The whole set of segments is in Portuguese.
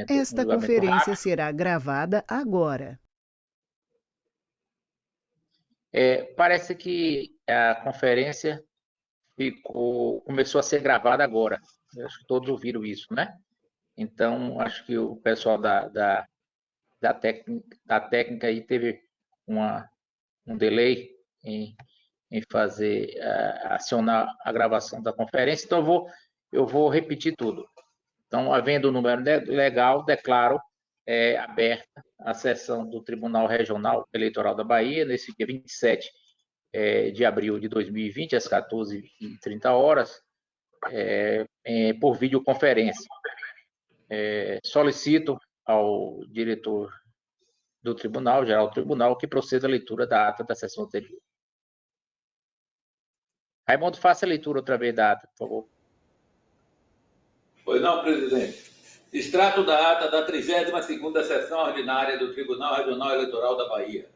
Esta conferência será gravada agora. Parece que a conferência começou a ser gravada agora. Eu acho que todos ouviram isso, né? Então, acho que o pessoal da técnica aí teve um delay em fazer, acionar a gravação da conferência. Então, eu vou repetir tudo. Então, havendo o número legal, declaro aberta a sessão do Tribunal Regional Eleitoral da Bahia, nesse dia 27 de abril de 2020, às 14h30, por videoconferência. Solicito ao diretor do Tribunal, Geral do Tribunal, que proceda à leitura da ata da sessão anterior. Raimundo, faça a leitura outra vez da ata, por favor. Pois não, presidente. Extrato da ata da 32ª sessão ordinária do Tribunal Regional Eleitoral da Bahia.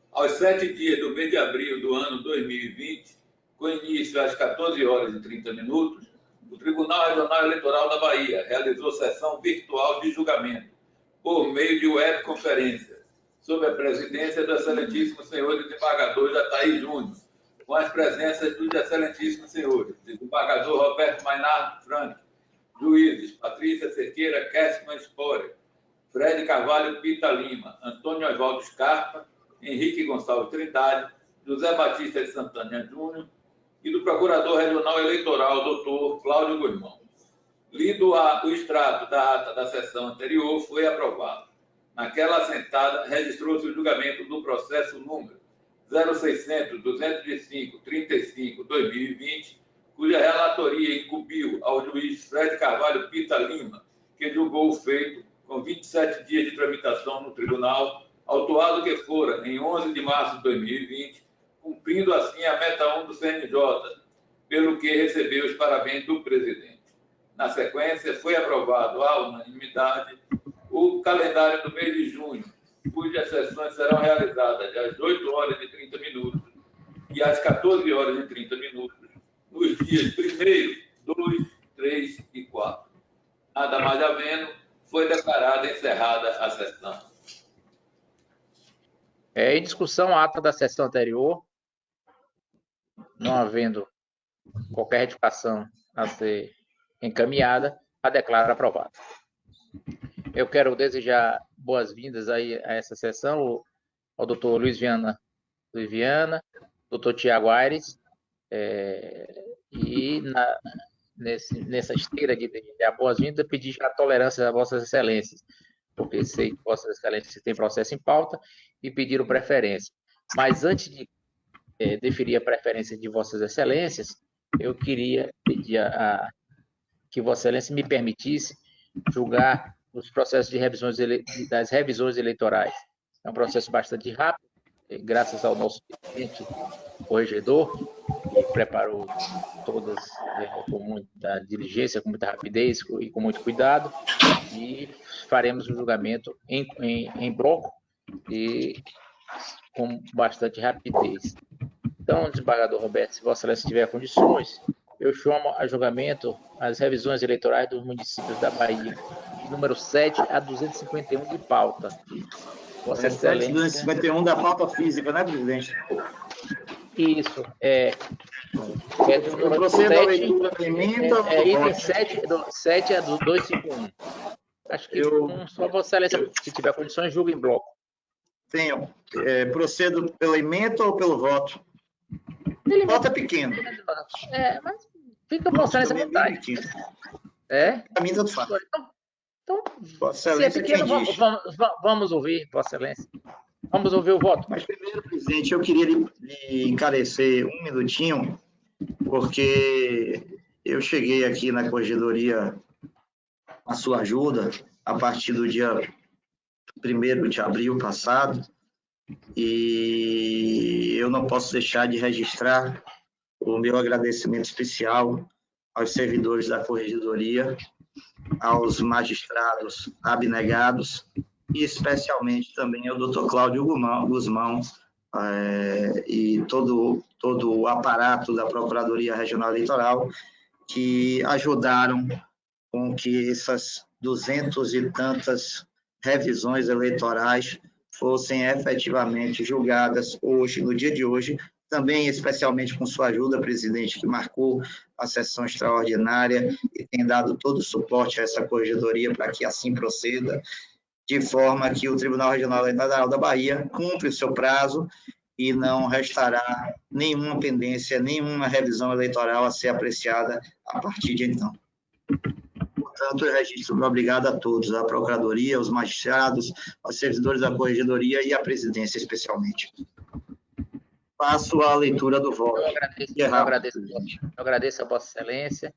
Aos 7 dias do mês de abril do ano 2020, com início às 14h30, o Tribunal Regional Eleitoral da Bahia realizou sessão virtual de julgamento, por meio de webconferência, sob a presidência do excelentíssimo senhor desembargador Jataí Júnior, com as presenças dos excelentíssimos senhores desembargador Roberto Mainardo Frank, juízes Patrícia Cerqueira Kessman Spore, Fred Carvalho Pita Lima, Antônio Oswaldo Scarpa, Henrique Gonçalves Trindade, José Batista de Santana Júnior e do Procurador Regional Eleitoral, doutor Cláudio Guzmão. Lido o extrato da ata da sessão anterior, foi aprovado. Naquela assentada, registrou-se o julgamento do processo número 0600-205-35-2020, cuja relatoria incumbiu ao juiz Fred Carvalho Pita Lima, que julgou o feito com 27 dias de tramitação no tribunal, autuado que fora em 11 de março de 2020, cumprindo assim a meta 1 do CNJ, pelo que recebeu os parabéns do presidente. Na sequência, foi aprovado à unanimidade o calendário do mês de junho, cujas sessões serão realizadas às 8h30 e às 14h30, nos dias 1º, 2, 3 e 4. Nada mais havendo, foi declarada encerrada a sessão. Em discussão, a ata da sessão anterior, não havendo qualquer retificação a ser encaminhada, a declaro aprovada. Eu quero desejar boas-vindas aí a essa sessão ao doutor Luiz Viana, doutor Tiago Aires, e nessa esteira de dar boas-vindas, pedir a tolerância a vossas excelências, porque sei que vossas excelências têm processo em pauta e pediram preferência. Mas antes de definir a preferência de vossas excelências, eu queria pedir que vossa excelência me permitisse julgar os processos de das revisões eleitorais. É um processo bastante rápido, graças ao nosso presidente corregedor, que preparou todas com muita diligência, com muita rapidez e com muito cuidado, e faremos o julgamento em bloco e com bastante rapidez. Então, desembargador Roberto, se vossa excelência tiver condições, eu chamo a julgamento as revisões eleitorais dos municípios da Bahia, de número 7 a 251 de pauta. Vossa Excelência. 251 da pauta física, né, presidente? Isso, do número 7, item 7 a 251. Acho que só vossa excelência, se tiver condições, julga em bloco. Tenho. Procedo pela emenda ou pelo voto? O voto é pequeno. Mas fica vossa excelência à vontade. Para mim, tanto faz. Então, vossa se é pequeno, vamos ouvir, vossa excelência. Vamos ouvir o voto. Mas primeiro, presidente, eu queria lhe encarecer um minutinho, porque eu cheguei aqui na corregedoria a sua ajuda a partir do dia 1º de abril passado, e eu não posso deixar de registrar o meu agradecimento especial aos servidores da corregedoria, aos magistrados abnegados e especialmente também ao doutor Cláudio Guzmão e todo o aparato da Procuradoria Regional Eleitoral, que ajudaram com que essas 200 e tantas revisões eleitorais fossem efetivamente julgadas hoje, no dia de hoje, também especialmente com sua ajuda, presidente, que marcou a sessão extraordinária e tem dado todo o suporte a essa corregedoria para que assim proceda, de forma que o Tribunal Regional Eleitoral da Bahia cumpra o seu prazo e não restará nenhuma pendência, nenhuma revisão eleitoral a ser apreciada a partir de então. Portanto, eu registro meu obrigado a todos, à Procuradoria, aos magistrados, aos servidores da Corregedoria e à presidência, especialmente. Passo à leitura do voto. Eu agradeço a Vossa Excelência.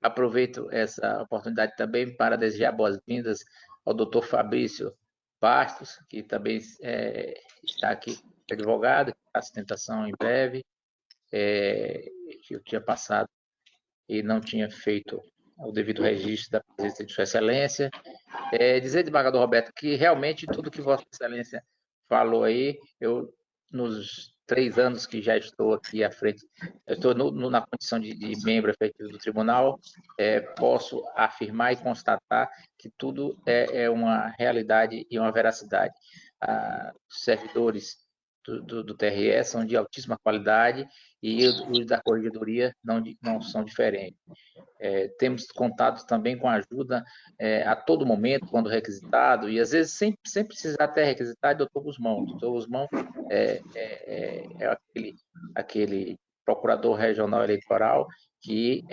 Aproveito essa oportunidade também para desejar boas-vindas ao doutor Fabrício Bastos, que também está aqui, advogado, a sustentação em breve. Eu tinha passado e não tinha feito o devido registro da presença de Sua Excelência. Dizer, desembargador Roberto, que realmente tudo que Vossa Excelência falou aí, eu, nos 3 anos que já estou aqui à frente, eu estou na condição de membro efetivo do tribunal, posso afirmar e constatar que tudo é uma realidade e uma veracidade. Os servidores do TRE são de altíssima qualidade e os da Corregedoria não são diferentes. Temos contato também com a ajuda a todo momento, quando requisitado, e às vezes sem precisar até requisitar, doutor Guzmão. Doutor Guzmão é aquele procurador regional eleitoral que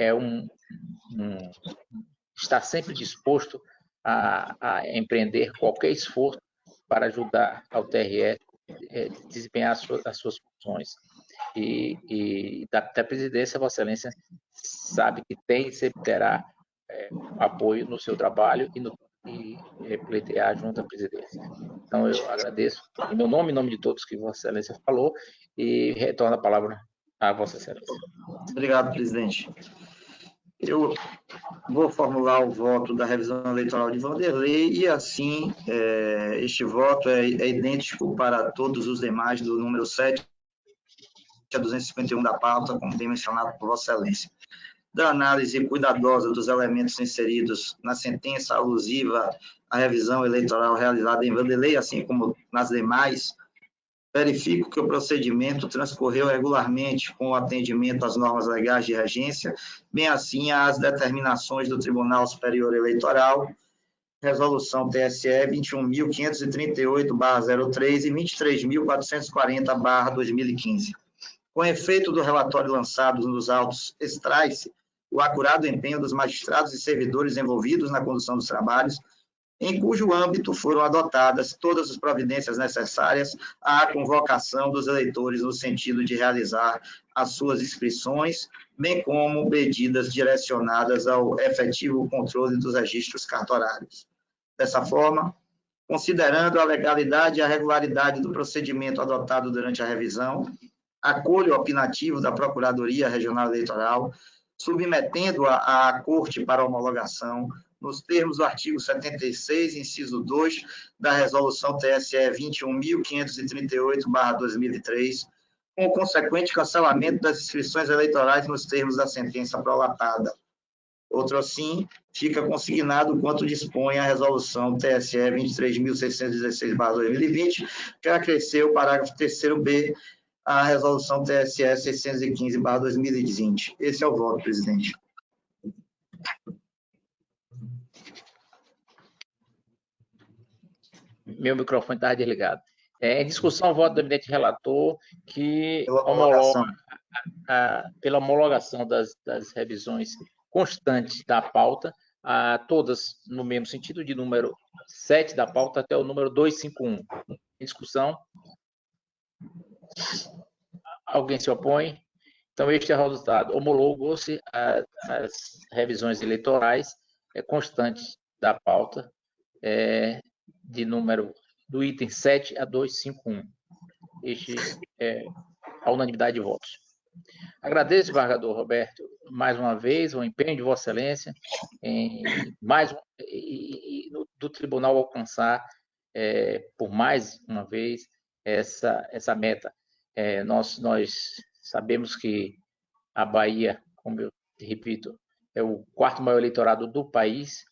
está sempre disposto a empreender qualquer esforço para ajudar ao TRE a desempenhar as suas funções. E da presidência, Vossa Excelência sabe que tem e sempre terá apoio no seu trabalho e pleitear junto à presidência. Então, eu agradeço em meu nome, em nome de todos que Vossa Excelência falou, e retorno a palavra a Vossa Excelência. Obrigado, presidente. Eu vou formular o voto da revisão eleitoral de Vanderlei e, assim, este voto é idêntico para todos os demais do número 7 a 251 da pauta, como bem mencionado por Vossa Excelência. Da análise cuidadosa dos elementos inseridos na sentença alusiva à revisão eleitoral realizada em Vanderlei, assim como nas demais, verifico que o procedimento transcorreu regularmente com o atendimento às normas legais de regência, bem assim às determinações do Tribunal Superior Eleitoral, resolução TSE 21.538/03 e 23.440/2015. Com efeito do relatório lançado nos autos, extrai-se o acurado empenho dos magistrados e servidores envolvidos na condução dos trabalhos, em cujo âmbito foram adotadas todas as providências necessárias à convocação dos eleitores no sentido de realizar as suas inscrições, bem como medidas direcionadas ao efetivo controle dos registros cartorários. Dessa forma, considerando a legalidade e a regularidade do procedimento adotado durante a revisão, acolho o opinativo da Procuradoria Regional Eleitoral, submetendo-a à Corte para homologação, nos termos do artigo 76, inciso 2, da Resolução TSE 21.538/2003, com o consequente cancelamento das inscrições eleitorais nos termos da sentença prolatada. Outro assim, fica consignado quanto dispõe a Resolução TSE 23.616/2020, que acresceu o parágrafo 3º-B à Resolução TSE 615/2020. Esse é o voto, presidente. Meu microfone está desligado. Em discussão, o voto do eminente relator que pela homologação das revisões constantes da pauta, todas no mesmo sentido, de número 7 da pauta até o número 251. Em discussão. Alguém se opõe? Então, este é o resultado. Homologou-se as revisões eleitorais constantes da pauta, de número do item 7 a 251. Este é a unanimidade de votos. Agradeço, desembargador Roberto, mais uma vez, o empenho de Vossa Excelência do tribunal alcançar, por mais uma vez, essa meta. Nós sabemos que a Bahia, como eu repito, é o 4º maior eleitorado do país,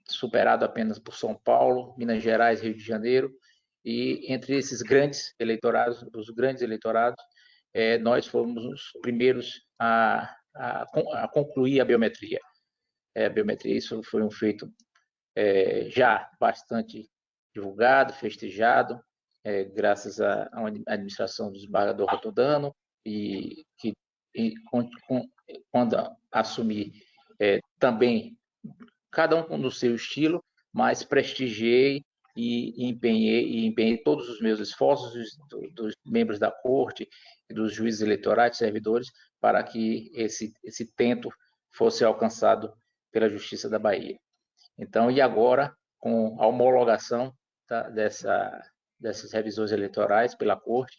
superado apenas por São Paulo, Minas Gerais, Rio de Janeiro, e entre esses grandes eleitorados, nós fomos os primeiros a concluir a biometria. Isso foi um feito já bastante divulgado, festejado, graças à administração do desembargador Rotodano, e que quando assumi também, cada um no seu estilo, mas prestigiei e empenhei todos os meus esforços dos membros da corte, dos juízes eleitorais, servidores, para que esse tento fosse alcançado pela Justiça da Bahia. Então, e agora, com a homologação dessas revisões eleitorais pela corte,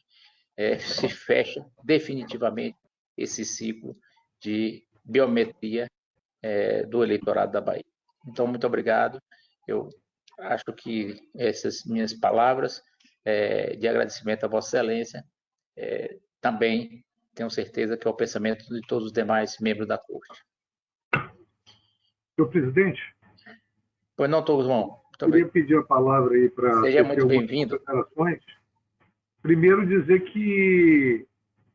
se fecha definitivamente esse ciclo de biometria do eleitorado da Bahia. Então, muito obrigado. Eu acho que essas minhas palavras de agradecimento a Vossa Excelência também tenho certeza que é o pensamento de todos os demais membros da Corte. Senhor presidente? Pois não, Guzmão. Eu queria pedir a palavra aí para... Seja muito bem-vindo. Primeiro, dizer que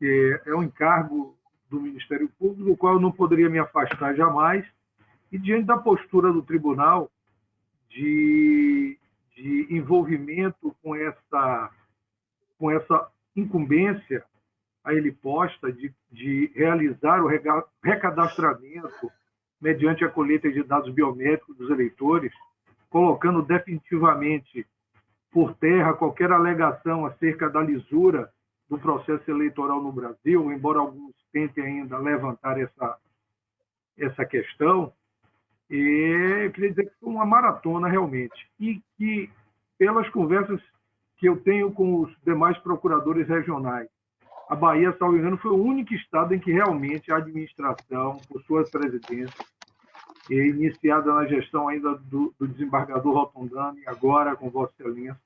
é um encargo do Ministério Público, do qual eu não poderia me afastar jamais, e diante da postura do tribunal de envolvimento com essa incumbência a ele posta de realizar o recadastramento mediante a colheita de dados biométricos dos eleitores, colocando definitivamente por terra qualquer alegação acerca da lisura do processo eleitoral no Brasil, embora alguns tentem ainda levantar essa questão. E eu queria dizer que foi uma maratona realmente, e que pelas conversas que eu tenho com os demais procuradores regionais, a Bahia, salvo engano, foi o único estado em que realmente a administração, por sua presidência, iniciada na gestão ainda do desembargador Rotondano e agora com Vossa Excelência,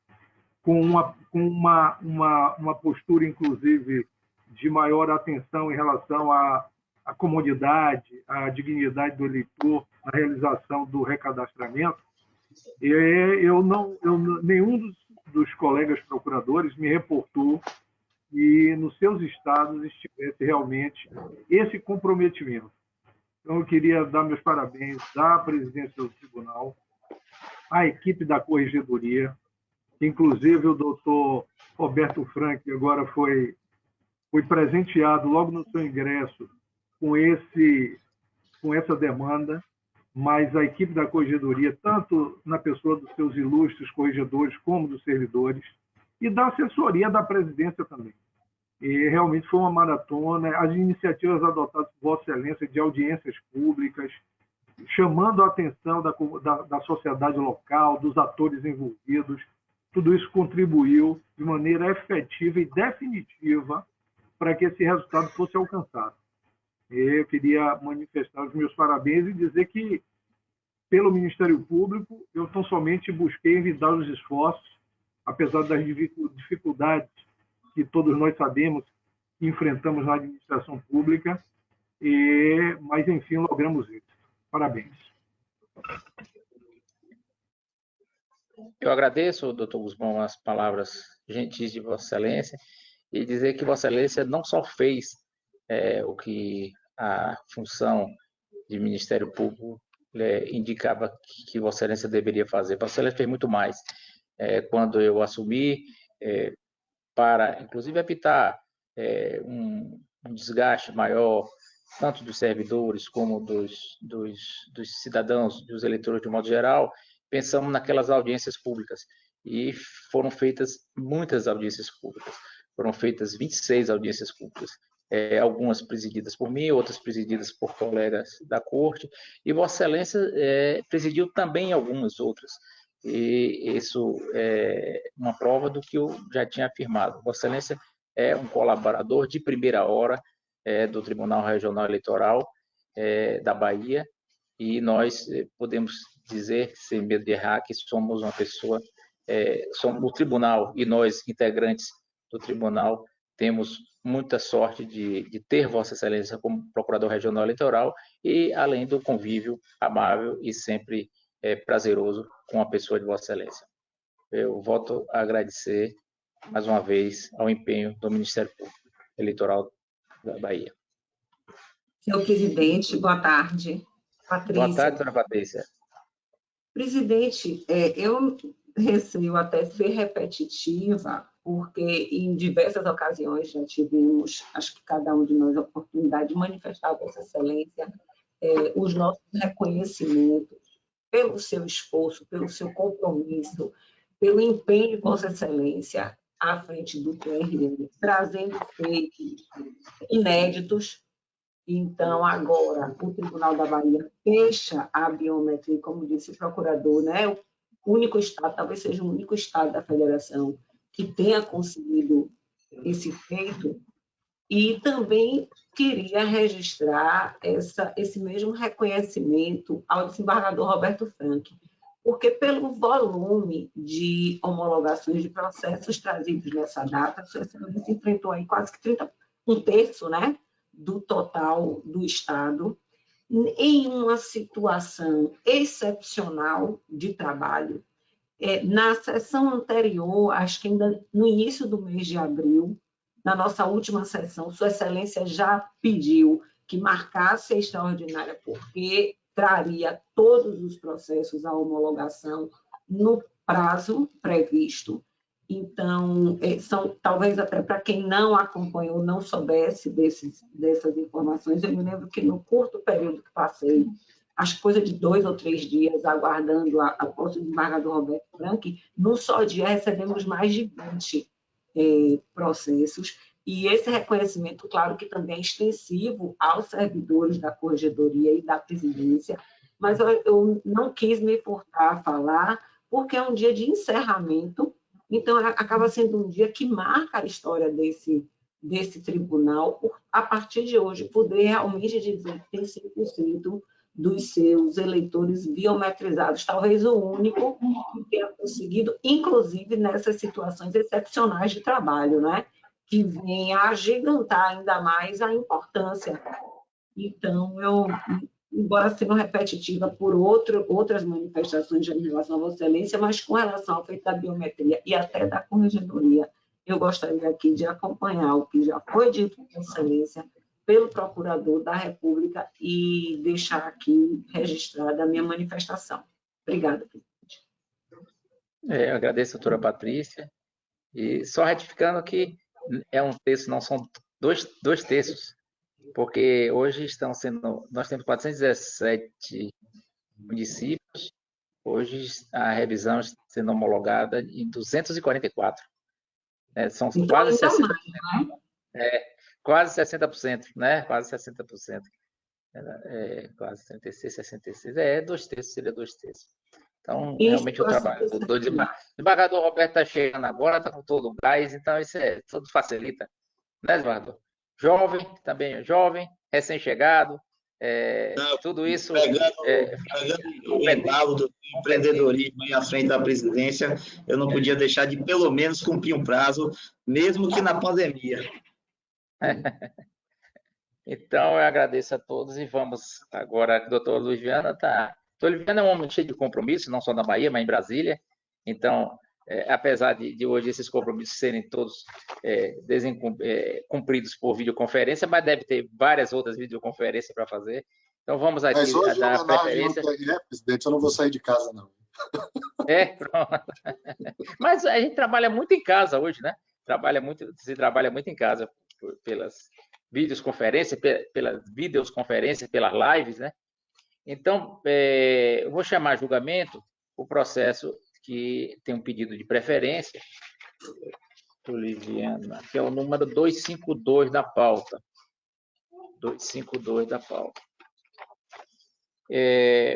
com uma postura, inclusive, de maior atenção em relação à comodidade, à dignidade do eleitor, na realização do recadastramento. Nenhum dos colegas procuradores me reportou que nos seus estados estivesse realmente esse comprometimento. Então, eu queria dar meus parabéns à presidência do tribunal, à equipe da corregedoria, inclusive o doutor Roberto Frank agora foi presenteado logo no seu ingresso com essa demanda, mas a equipe da corregedoria, tanto na pessoa dos seus ilustres corregedores como dos servidores, e da assessoria da presidência também. E realmente foi uma maratona. As iniciativas adotadas por Vossa Excelência de audiências públicas, chamando a atenção da sociedade local, dos atores envolvidos, tudo isso contribuiu de maneira efetiva e definitiva para que esse resultado fosse alcançado. Eu queria manifestar os meus parabéns e dizer que, pelo Ministério Público, eu tão somente busquei evitar os esforços, apesar das dificuldades que todos nós sabemos que enfrentamos na administração pública, mas, enfim, logramos isso. Parabéns. Eu agradeço, doutor Guzmão, as palavras gentis de Vossa Excelência, e dizer que Vossa Excelência não só fez o que a função de Ministério Público indicava que Vossa Excelência deveria fazer. Vossa Excelência fez muito mais. Quando eu assumi, para, inclusive, evitar um desgaste maior, tanto dos servidores como dos cidadãos, dos eleitores de modo geral, pensamos naquelas audiências públicas. E foram feitas muitas audiências públicas. Foram feitas 26 audiências públicas. Algumas presididas por mim, outras presididas por colegas da corte, e Vossa Excelência presidiu também algumas outras. E isso é uma prova do que eu já tinha afirmado. Vossa Excelência é um colaborador de primeira hora do Tribunal Regional Eleitoral da Bahia, e nós podemos dizer, sem medo de errar, que somos uma pessoa, o tribunal e nós, integrantes do tribunal, temos muita sorte de ter Vossa Excelência como Procurador Regional Eleitoral e além do convívio amável e sempre prazeroso com a pessoa de Vossa Excelência. Eu volto a agradecer mais uma vez ao empenho do Ministério Público Eleitoral da Bahia. Senhor presidente, boa tarde. Patrícia. Boa tarde, dona Patrícia. Presidente, eu receio até ser repetitiva, porque em diversas ocasiões já tivemos, acho que cada um de nós, a oportunidade de manifestar a Vossa Excelência os nossos reconhecimentos pelo seu esforço, pelo seu compromisso, pelo empenho de Vossa Excelência à frente do TRE, trazendo feitos inéditos. Então, agora, o Tribunal da Bahia fecha a biometria, como disse o procurador, né? O único estado, talvez seja o único estado da federação que tenha conseguido esse feito, e também queria registrar esse mesmo reconhecimento ao desembargador Roberto Frank, porque pelo volume de homologações de processos trazidos nessa data, a Sua Excelência enfrentou aí quase que um terço, né, do total do Estado, em uma situação excepcional de trabalho. Na sessão anterior, acho que ainda no início do mês de abril, na nossa última sessão, Sua Excelência já pediu que marcasse a extraordinária, porque traria todos os processos à homologação no prazo previsto. Então, talvez até para quem não acompanhou, não soubesse dessas informações, eu me lembro que no curto período que passei, acho que coisa de 2 ou 3 dias, aguardando a posse do desembargador Roberto Frank, num só dia recebemos mais de 20 processos, e esse reconhecimento, claro que também é extensivo aos servidores da Corregedoria e da Presidência, mas eu não quis me furtar a falar, porque é um dia de encerramento, então acaba sendo um dia que marca a história desse tribunal, a partir de hoje, poder realmente dizer que tem 100% dos seus eleitores biometrizados, talvez o único que tenha conseguido, inclusive nessas situações excepcionais de trabalho, né? Que vem a agigantar ainda mais a importância. Então, embora sendo repetitiva por outras manifestações em relação à Vossa Excelência, mas com relação ao feito da biometria e até da corregedoria, eu gostaria aqui de acompanhar o que já foi dito por Vossa Excelência pelo Procurador da República e deixar aqui registrada a minha manifestação. Obrigada, presidente. Eu agradeço, doutora Patrícia. E só retificando que é um terço, não são dois terços, porque hoje nós temos 417 municípios, hoje a revisão está sendo homologada em 244. São então, quase 60%. Mais, quase 60%, né? Quase 60%. Quase 36, 66. 2 terços, seria 2 terços. Então, isso, realmente o trabalho do desembargador Roberto está chegando agora, está com todo o gás, então isso tudo facilita, né, desembargador? Jovem, também jovem, recém-chegado, tudo isso... Pegando o embalo do empreendedorismo aí à frente da presidência, eu não podia deixar de, pelo menos, cumprir um prazo, mesmo que na pandemia. Então, eu agradeço a todos e vamos agora, o doutor Luiz Viana está... O doutor Luiz Viana é um homem cheio de compromissos, não só na Bahia, mas em Brasília. Então, apesar de hoje esses compromissos serem todos cumpridos por videoconferência, mas deve ter várias outras videoconferências para fazer. Então, vamos aqui mas hoje, dar a preferência. Presidente, eu não vou sair de casa, não. Pronto. Mas a gente trabalha muito em casa hoje, né? Se trabalha muito em casa pelas videoconferências, pelas lives, né? Então, eu vou chamar a julgamento o processo que tem um pedido de preferência, Liviana, que é o número 252 da pauta. 252 da pauta.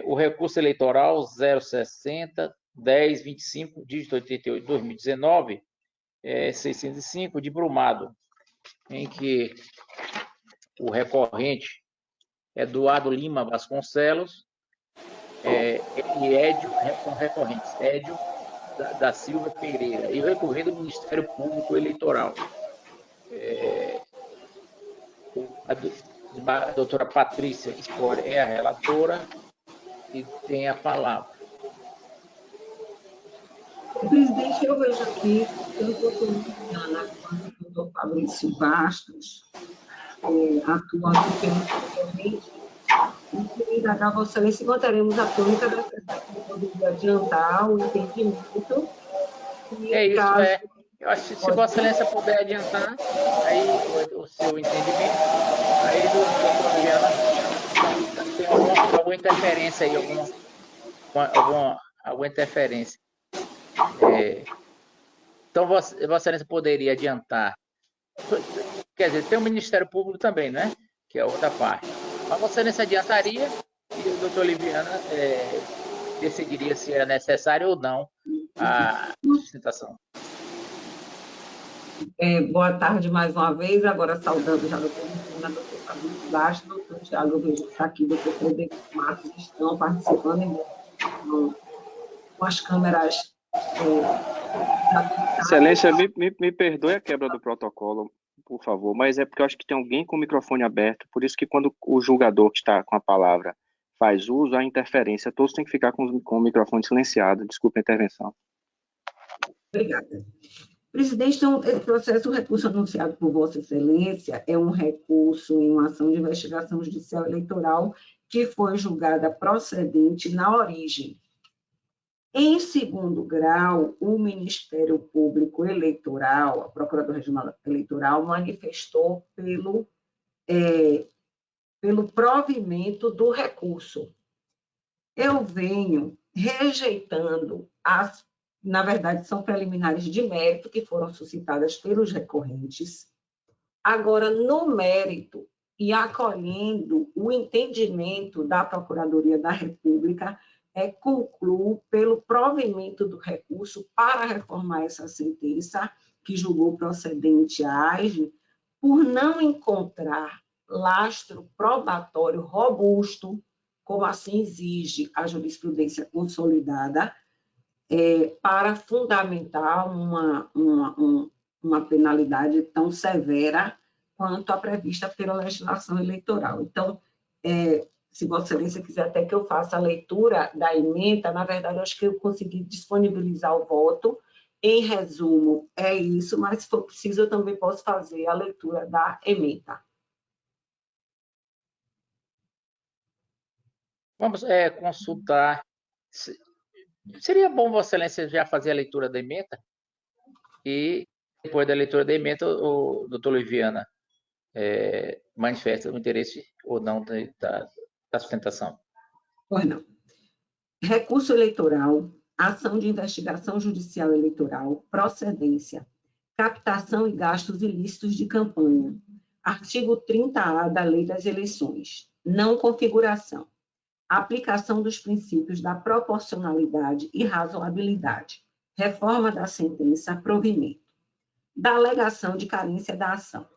O recurso eleitoral 060 1025, dígito 88, 2019, 605, de Brumado, em que o recorrente Eduardo Lima Vasconcelos e Édio, são recorrentes, Édio da Silva Pereira, e recorrendo ao Ministério Público Eleitoral. A doutora Patrícia Spore é a relatora e tem a palavra. Presidente, eu vejo aqui, tanto a doutora Luciana quanto o doutor Fabrício Bastos atuam aqui permanentemente. E queria indagar a Vossa Excelência se manteremos a tônica da sessão que poderia adiantar o entendimento. É isso, caso... Eu acho que se Vossa Excelência puder adiantar aí o seu entendimento, aí doutor Oliviana tem alguma interferência aí, alguma interferência. Então, Vossa Excelência poderia adiantar. Quer dizer, tem o Ministério Público também, né? Que é outra parte. Mas Vossa Excelência adiantaria e o doutor Oliviana decidiria se era necessário ou não a sustentação. Boa tarde mais uma vez, agora saudando já a doutora Luciana, doutor Fabrício Bastos, doutor Tiago, eu vejo que está aqui, doutor Frederico Matos, estão participando com as câmeras. Excelência, me perdoe a quebra do protocolo, por favor, mas é porque eu acho que tem alguém com o microfone aberto, por isso que quando o julgador que está com a palavra faz uso, há interferência, todos têm que ficar com o microfone silenciado. Desculpe a intervenção. Obrigada. Presidente, então, esse processo, o recurso anunciado por Vossa Excelência é um recurso em uma ação de investigação judicial eleitoral que foi julgada procedente na origem. Em segundo grau, o Ministério Público Eleitoral, a Procuradora Regional Eleitoral, manifestou pelo provimento do recurso. Eu venho rejeitando na verdade, são preliminares de mérito que foram suscitadas pelos recorrentes. Agora, no mérito e acolhendo o entendimento da Procuradoria da República, concluo pelo provimento do recurso para reformar essa sentença, que julgou procedente a AGE, por não encontrar lastro probatório robusto, como assim exige a jurisprudência consolidada, para fundamentar uma penalidade tão severa quanto a prevista pela legislação eleitoral. Então, se Vossa Excelência quiser até que eu faça a leitura da ementa, na verdade, acho que eu consegui disponibilizar o voto. Em resumo, é isso, mas se for preciso, eu também posso fazer a leitura da ementa. Vamos consultar. Seria bom Vossa Excelência já fazer a leitura da ementa e, depois da leitura da ementa, o doutor Oliviana manifesta o interesse ou não da sustentação. Pois não. Recurso eleitoral, ação de investigação judicial eleitoral, procedência, captação e gastos ilícitos de campanha, artigo 30A da Lei das Eleições, não configuração, aplicação dos princípios da proporcionalidade e razoabilidade, reforma da sentença, provimento, da alegação de carência da ação.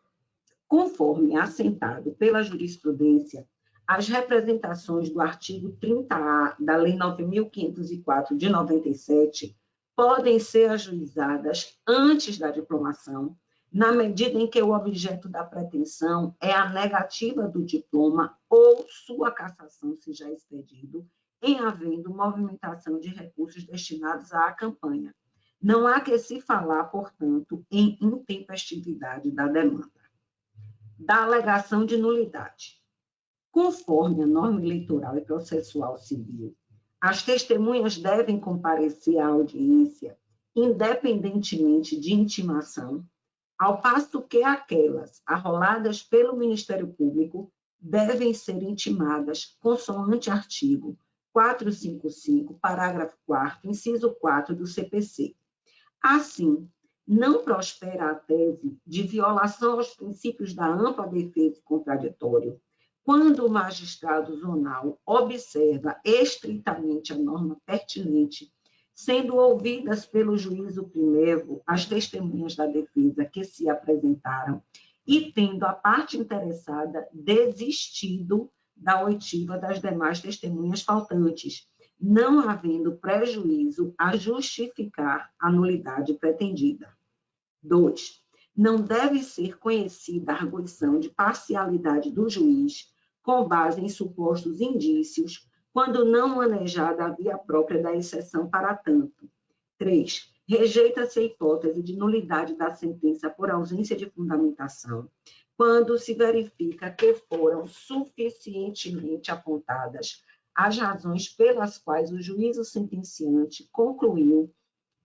Conforme assentado pela jurisprudência, as representações do artigo 30A da Lei 9.504 de 97 podem ser ajuizadas antes da diplomação, na medida em que o objeto da pretensão é a negativa do diploma ou sua cassação, se já expedido, em havendo movimentação de recursos destinados à campanha. Não há que se falar, portanto, em intempestividade da demanda. Da alegação de nulidade. Conforme a norma eleitoral e processual civil, as testemunhas devem comparecer à audiência, independentemente de intimação, ao passo que aquelas arroladas pelo Ministério Público devem ser intimadas consoante artigo 455, parágrafo 4º, inciso 4 do CPC. Assim, não prospera a tese de violação aos princípios da ampla defesa e contraditório, quando o magistrado zonal observa estritamente a norma pertinente, sendo ouvidas pelo juízo primeiro as testemunhas da defesa que se apresentaram e tendo a parte interessada desistido da oitiva das demais testemunhas faltantes, não havendo prejuízo a justificar a nulidade pretendida. 2. não deve ser conhecida a arguição de parcialidade do juiz com base em supostos indícios, quando não manejada a via própria da exceção para tanto. 3. Rejeita-se a hipótese de nulidade da sentença por ausência de fundamentação, quando se verifica que foram suficientemente apontadas as razões pelas quais o juízo sentenciante concluiu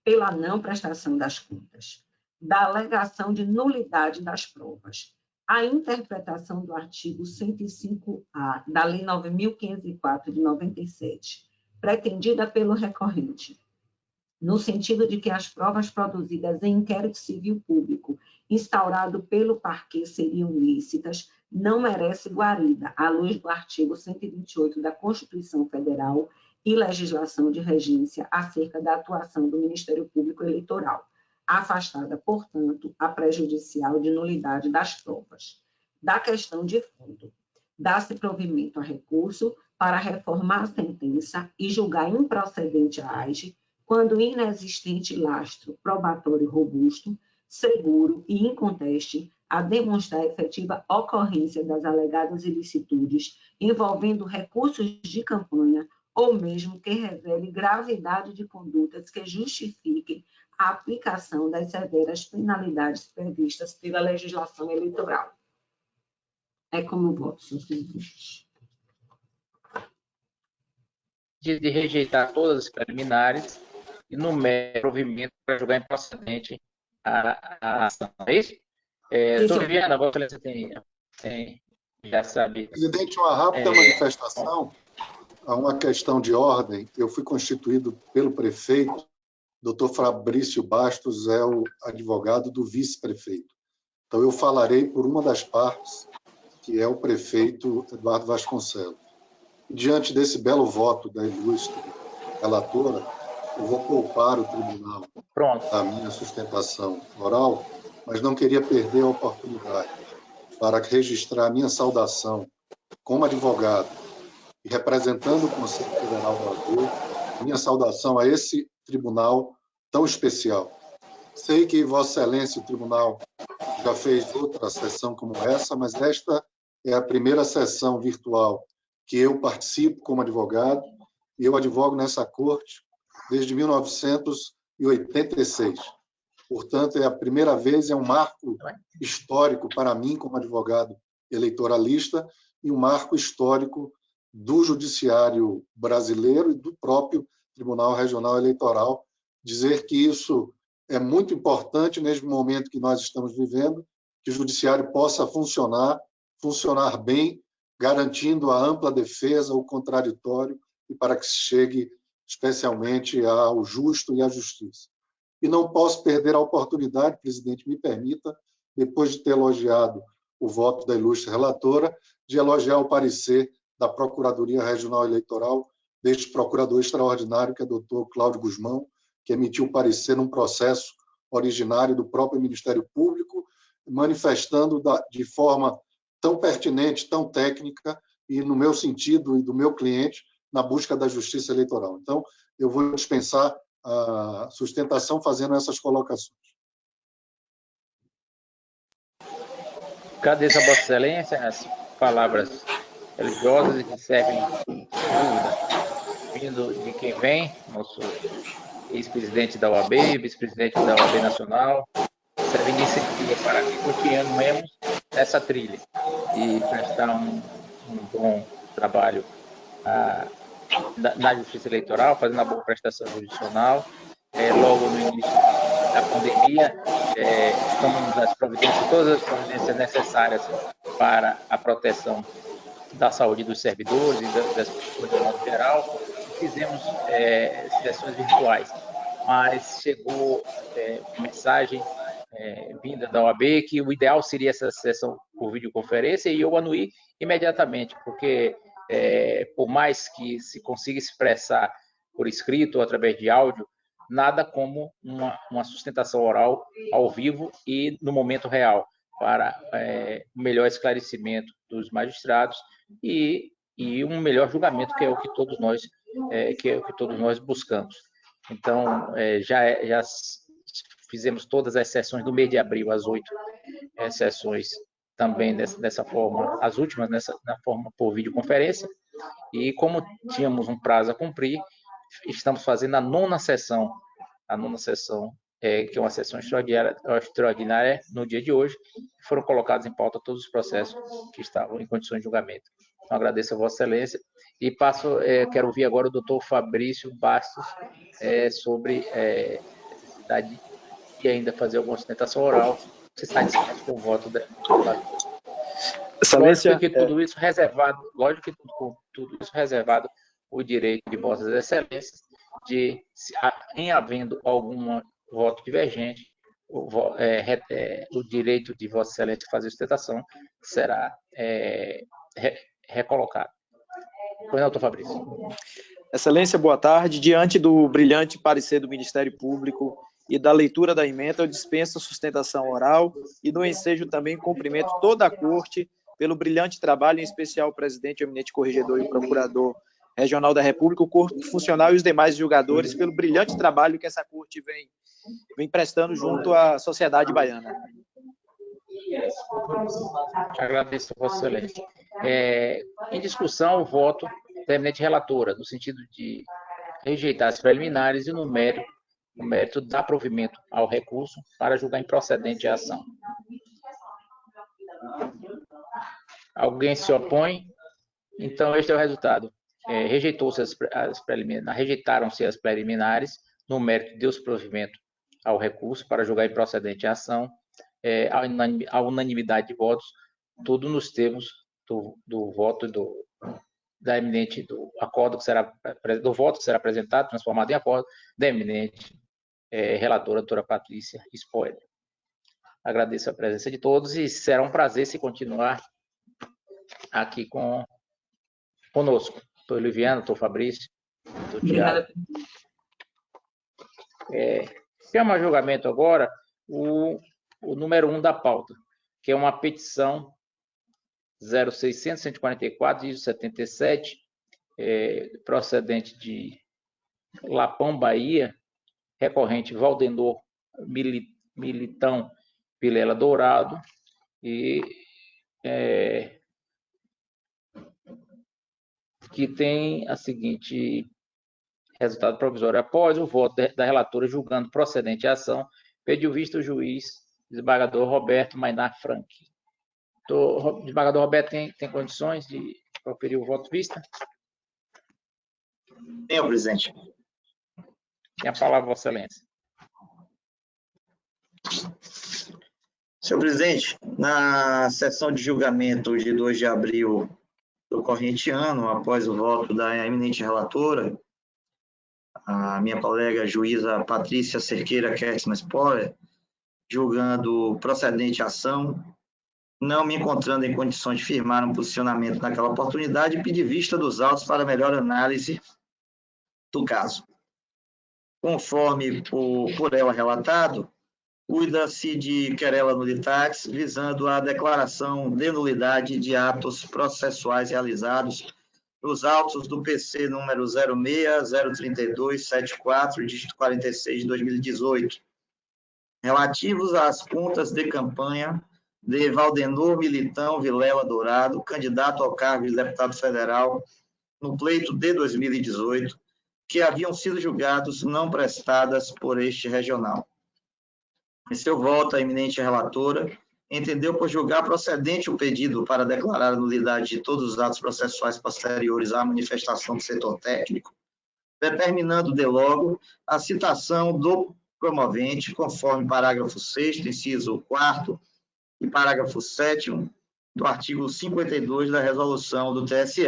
pela não prestação das contas, da alegação de nulidade das provas, a interpretação do artigo 105-A da Lei 9.504 de 97, pretendida pelo recorrente, no sentido de que as provas produzidas em inquérito civil público instaurado pelo parquê seriam lícitas, não merece guarida, à luz do artigo 128 da Constituição Federal e legislação de regência acerca da atuação do Ministério Público Eleitoral, afastada, portanto, a prejudicial de nulidade das provas. Da questão de fundo, dá-se provimento a recurso para reformar a sentença e julgar improcedente a AIGE quando inexistente lastro probatório robusto, seguro e inconteste a demonstrar a efetiva ocorrência das alegadas ilicitudes envolvendo recursos de campanha ou mesmo que revele gravidade de condutas que justifiquem a aplicação das severas penalidades previstas pela legislação eleitoral. É como voto, senhor presidente. De rejeitar todas as preliminares e no mero provimento para julgar improcedente a ação. É isso? Doutor Viana, você tem já sabe. Presidente, uma rápida manifestação a uma questão de ordem. Eu fui constituído pelo prefeito, doutor Fabrício Bastos é o advogado do vice-prefeito. Então, eu falarei por uma das partes, que é o prefeito Eduardo Vasconcelos. Diante desse belo voto da ilustre relatora, eu vou poupar o tribunal da minha sustentação oral, mas não queria perder a oportunidade para registrar a minha saudação como advogado e representando o Conselho Federal do OAB, minha saudação a esse tribunal tão especial. Sei que Vossa Excelência, o tribunal, já fez outra sessão como essa, mas esta é a primeira sessão virtual que eu participo como advogado, e eu advogo nessa corte desde 1986. Portanto, é a primeira vez, é um marco histórico para mim como advogado eleitoralista e um marco histórico do judiciário brasileiro e do próprio Tribunal Regional Eleitoral, dizer que isso é muito importante neste momento que nós estamos vivendo, que o judiciário possa funcionar bem, garantindo a ampla defesa, o contraditório, e para que se chegue especialmente ao justo e à justiça. E não posso perder a oportunidade, presidente, me permita, depois de ter elogiado o voto da ilustre relatora, de elogiar o parecer da Procuradoria Regional Eleitoral, deste procurador extraordinário, que é o doutor Cláudio Guzmão, que emitiu o parecer num processo originário do próprio Ministério Público, manifestando de forma tão pertinente, tão técnica, e no meu sentido e do meu cliente, na busca da justiça eleitoral. Então, eu vou dispensar a sustentação fazendo essas colocações. Agradeço a Vossa Excelência as palavras religiosas e que servem de dúvida, vindo de quem vem, nosso ex-presidente da OAB, vice-presidente da OAB Nacional, servem de incentivo para que continuemos essa trilha e prestar um bom trabalho na justiça eleitoral, fazendo a boa prestação jurisdicional. Logo no início da pandemia, tomamos todas as providências necessárias para a proteção da saúde dos servidores e das pessoas de modo geral. Fizemos sessões virtuais, mas chegou mensagem vinda da OAB que o ideal seria essa sessão por videoconferência, e eu anuí imediatamente, porque por mais que se consiga expressar por escrito ou através de áudio, nada como uma sustentação oral ao vivo e no momento real, para melhor esclarecimento dos magistrados e um melhor julgamento, que é o que todos nós buscamos. Então, já fizemos todas as sessões do mês de abril, as 8 sessões também dessa forma, as últimas na forma por videoconferência, e como tínhamos um prazo a cumprir, estamos fazendo a nona sessão, que é uma sessão extraordinária no dia de hoje. Foram colocados em pauta todos os processos que estavam em condições de julgamento. Então, agradeço a Vossa Excelência e quero ouvir agora o doutor Fabrício Bastos sobre a necessidade de ainda fazer alguma sustentação oral, se satisfaz com o voto da Excelência, lógico que tudo isso reservado o direito de Vossas Excelências de, em havendo algum voto divergente, o direito de Vossa Excelência de fazer sustentação será recolocado. Pois não, doutor Fabrício. Excelência, boa tarde. Diante do brilhante parecer do Ministério Público e da leitura da emenda, eu dispenso a sustentação oral e no ensejo também cumprimento toda a Corte pelo brilhante trabalho, em especial o presidente, o eminente corregedor e o procurador regional da República, o corpo funcional e os demais julgadores pelo brilhante trabalho que essa Corte vem prestando junto à sociedade baiana. Agradeço, Vossa Excelência. Em discussão, o voto da eminente relatora, no sentido de rejeitar as preliminares e no mérito dar provimento ao recurso para julgar improcedente a ação. Alguém se opõe? Então, este é o resultado. Rejeitaram-se as preliminares, no mérito deu-se provimento ao recurso para julgar improcedente a ação, a unanimidade de votos, tudo nos termos do voto da eminente, do voto que será apresentado, transformado em acordo, da eminente relatora, doutora Patrícia Spoiler. Agradeço a presença de todos e será um prazer se continuar aqui conosco. Doutor Liviano, doutor Fabrício, doutor Tiago. Chama a julgamento agora o número 1 da pauta, que é uma petição 0600-144-77, procedente de Lapão, Bahia, recorrente Valdenor Militão Vilela Dourado, e que tem a seguinte resultado provisório. Após o voto da relatora julgando procedente a ação, pediu vista o juiz desembargador Roberto Mainar Frank. O desembargador Roberto tem condições de proferir o voto vista? Tenho, presidente. Tem a palavra, Vossa Excelência. Senhor presidente, na sessão de julgamento de 2 de abril do corrente ano, após o voto da eminente relatora, a minha colega juíza Patrícia Cerqueira Kertzmann Spoiler, julgando procedente a ação, não me encontrando em condições de firmar um posicionamento naquela oportunidade, pedi vista dos autos para melhor análise do caso. Conforme por ela relatado, cuida-se de querela nulitatis, visando a declaração de nulidade de atos processuais realizados nos autos do PC número 06-032-74, dígito 46 de 2018, relativos às contas de campanha de Valdenor Militão Vilela Dourado, candidato ao cargo de deputado federal no pleito de 2018, que haviam sido julgados não prestadas por este regional. Em seu voto, a eminente relatora entendeu por julgar procedente o pedido para declarar a nulidade de todos os atos processuais posteriores à manifestação do setor técnico, determinando de logo a citação do promovente, conforme parágrafo 6º, inciso 4º e parágrafo 7º do artigo 52 da resolução do TSE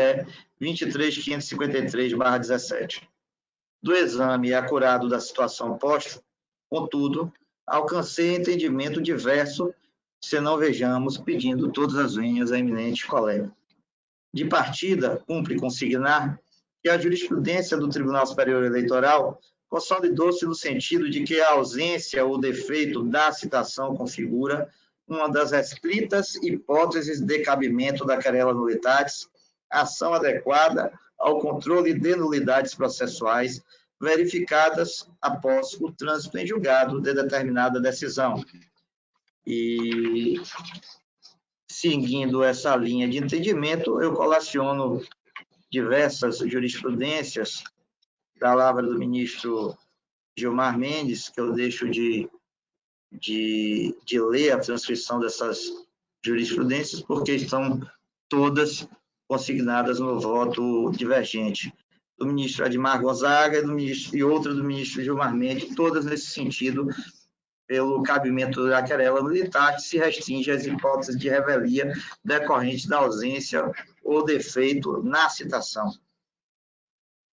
23.553/17. Do exame acurado da situação posta, contudo, alcancei entendimento diverso, se não vejamos, pedindo todas as vênias à eminente colega. De partida, cumpre consignar que a jurisprudência do Tribunal Superior Eleitoral consolidou-se no sentido de que a ausência ou defeito da citação configura uma das restritas hipóteses de cabimento da querela nulitatis, ação adequada ao controle de nulidades processuais verificadas após o trânsito em julgado de determinada decisão. E, seguindo essa linha de entendimento, eu colaciono diversas jurisprudências da palavra do ministro Gilmar Mendes, que eu deixo de ler a transcrição dessas jurisprudências, porque estão todas consignadas no voto divergente do ministro Admar Gonzaga e outra do ministro Gilmar Mendes, todas nesse sentido, pelo cabimento da querela militar, que se restringe às hipóteses de revelia decorrente da ausência ou defeito na citação.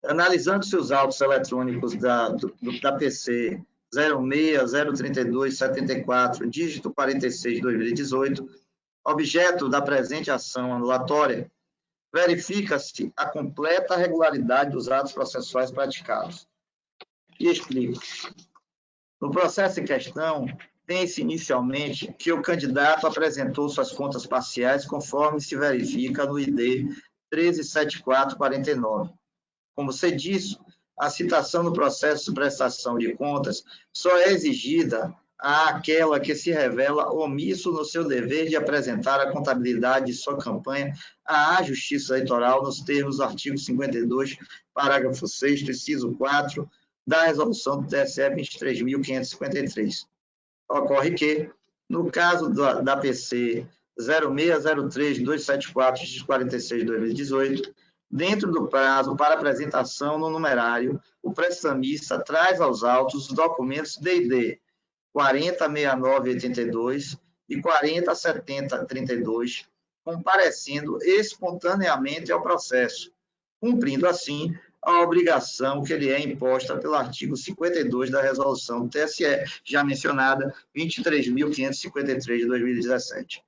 Analisando-se os autos eletrônicos da PC 06-032-74, dígito 46/2018, objeto da presente ação anulatória, verifica-se a completa regularidade dos atos processuais praticados. E explico. No processo em questão, tem-se inicialmente que o candidato apresentou suas contas parciais conforme se verifica no ID 137449. Como se diz, a citação no processo de prestação de contas só é exigida àquela que se revela omisso no seu dever de apresentar a contabilidade de sua campanha à Justiça Eleitoral nos termos do artigo 52, parágrafo 6º, inciso 4, da resolução do TSE 23.553. Ocorre que, no caso da PC 0603-274-46/2018, dentro do prazo para apresentação no numerário, o prestamista traz aos autos os documentos DID 406982 e 407032, comparecendo espontaneamente ao processo, cumprindo, assim, a obrigação que lhe é imposta pelo artigo 52 da resolução do TSE, já mencionada, 23.553 de 2017.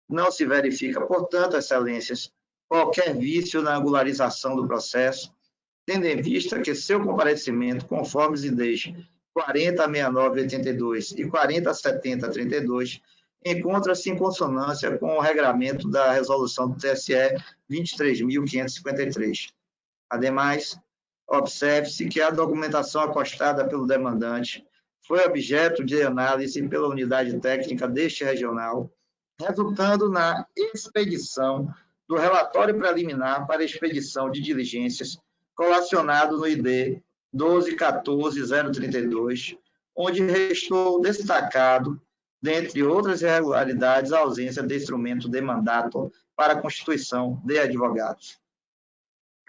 Não se verifica, portanto, excelências, qualquer vício na regularização do processo, tendo em vista que seu comparecimento, conforme os IDs 406982 e 407032, encontra-se em consonância com o regramento da resolução do TSE 23.553. Ademais, observe-se que a documentação acostada pelo demandante foi objeto de análise pela unidade técnica deste regional, resultando na expedição do relatório preliminar para expedição de diligências colacionado no ID 12.14.032, onde restou destacado, dentre outras irregularidades, a ausência de instrumento de mandato para a constituição de advogados.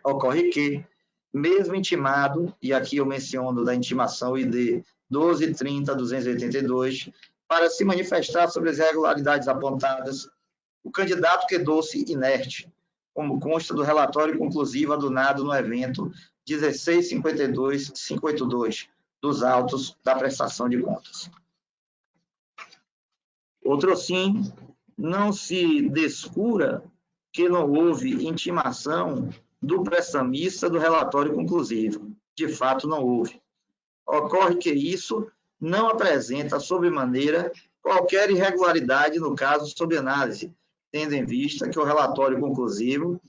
Ocorre que, mesmo intimado, e aqui eu menciono da intimação ID 12.30.282, para se manifestar sobre as irregularidades apontadas, o candidato quedou-se inerte, como consta do relatório conclusivo adunado no evento 16.52.582, dos autos da prestação de contas. Outro sim, não se descura que não houve intimação do prestamista do relatório conclusivo. De fato, não houve. Ocorre que isso não apresenta, sobremaneira, qualquer irregularidade no caso sob análise, tendo em vista que o relatório conclusivo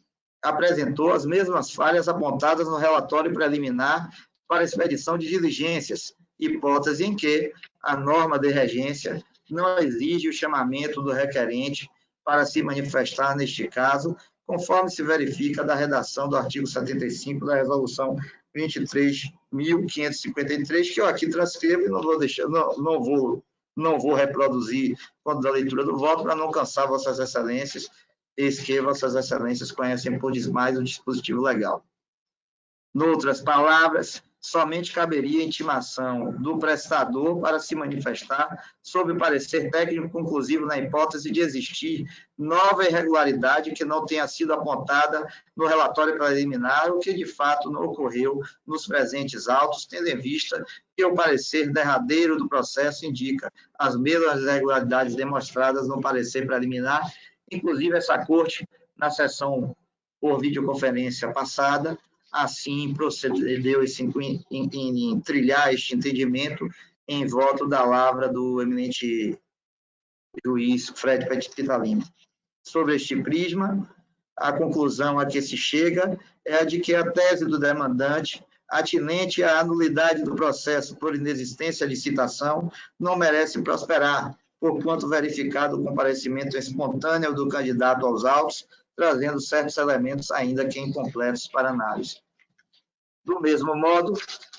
apresentou as mesmas falhas apontadas no relatório preliminar para expedição de diligências, hipótese em que a norma de regência não exige o chamamento do requerente para se manifestar neste caso, conforme se verifica da redação do artigo 75 da resolução 23.553, que eu aqui transcrevo e não vou reproduzir quando da leitura do voto, para não cansar vossas excelências, eis que vossas excelências conhecem por demais o dispositivo legal. Noutras palavras, somente caberia intimação do prestador para se manifestar sobre o parecer técnico conclusivo na hipótese de existir nova irregularidade que não tenha sido apontada no relatório preliminar, o que de fato não ocorreu nos presentes autos, tendo em vista que o parecer derradeiro do processo indica as mesmas irregularidades demonstradas no parecer preliminar. Inclusive, essa corte, na sessão por videoconferência passada, assim procedeu em trilhar este entendimento em voto da lavra do eminente juiz Fred Pitalini. Sobre este prisma, a conclusão a que se chega é a de que a tese do demandante atinente à nulidade do processo por inexistência de licitação não merece prosperar, porquanto verificado o comparecimento espontâneo do candidato aos autos, trazendo certos elementos ainda que incompletos para análise. Do mesmo modo,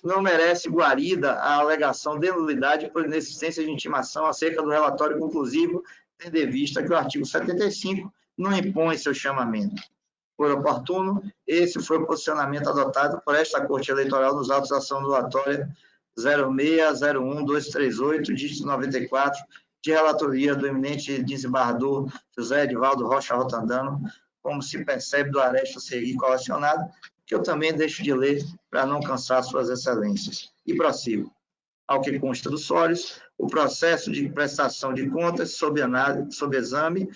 não merece guarida a alegação de nulidade por inexistência de intimação acerca do relatório conclusivo, tendo em vista que o artigo 75 não impõe seu chamamento. Por oportuno, esse foi o posicionamento adotado por esta Corte Eleitoral nos autos da ação ondulatória 06.01238, dígito 94, de relatoria do eminente desembargador José Edivaldo Rocha Rotandano, como se percebe do aresto a seguir colecionado, que eu também deixo de ler para não cansar suas excelências. E prossigo. Ao que consta dos sólios, o processo de prestação de contas sob exame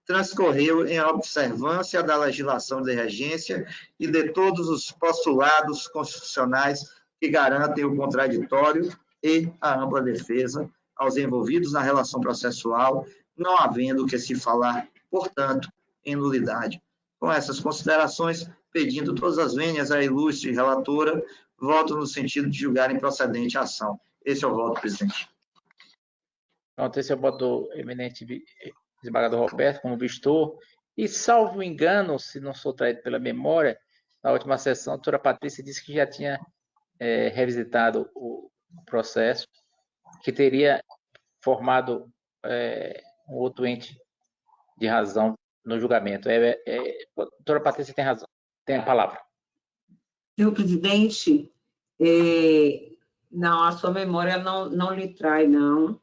transcorreu em observância da legislação de regência e de todos os postulados constitucionais que garantem o contraditório e a ampla defesa aos envolvidos na relação processual, não havendo que se falar, portanto, em nulidade. Com essas considerações, pedindo todas as vênias à ilustre relatora, voto no sentido de julgar improcedente a ação. Esse é o voto, presidente. Pronto, esse é o voto do eminente desembargador Roberto, como vistor. E, salvo engano, se não sou traído pela memória, na última sessão, a doutora Patrícia disse que já tinha revisitado o processo, que teria formado um outro ente de razão no julgamento. Doutora Patrícia tem razão, tem a palavra. Senhor presidente, não, a sua memória não lhe trai, não.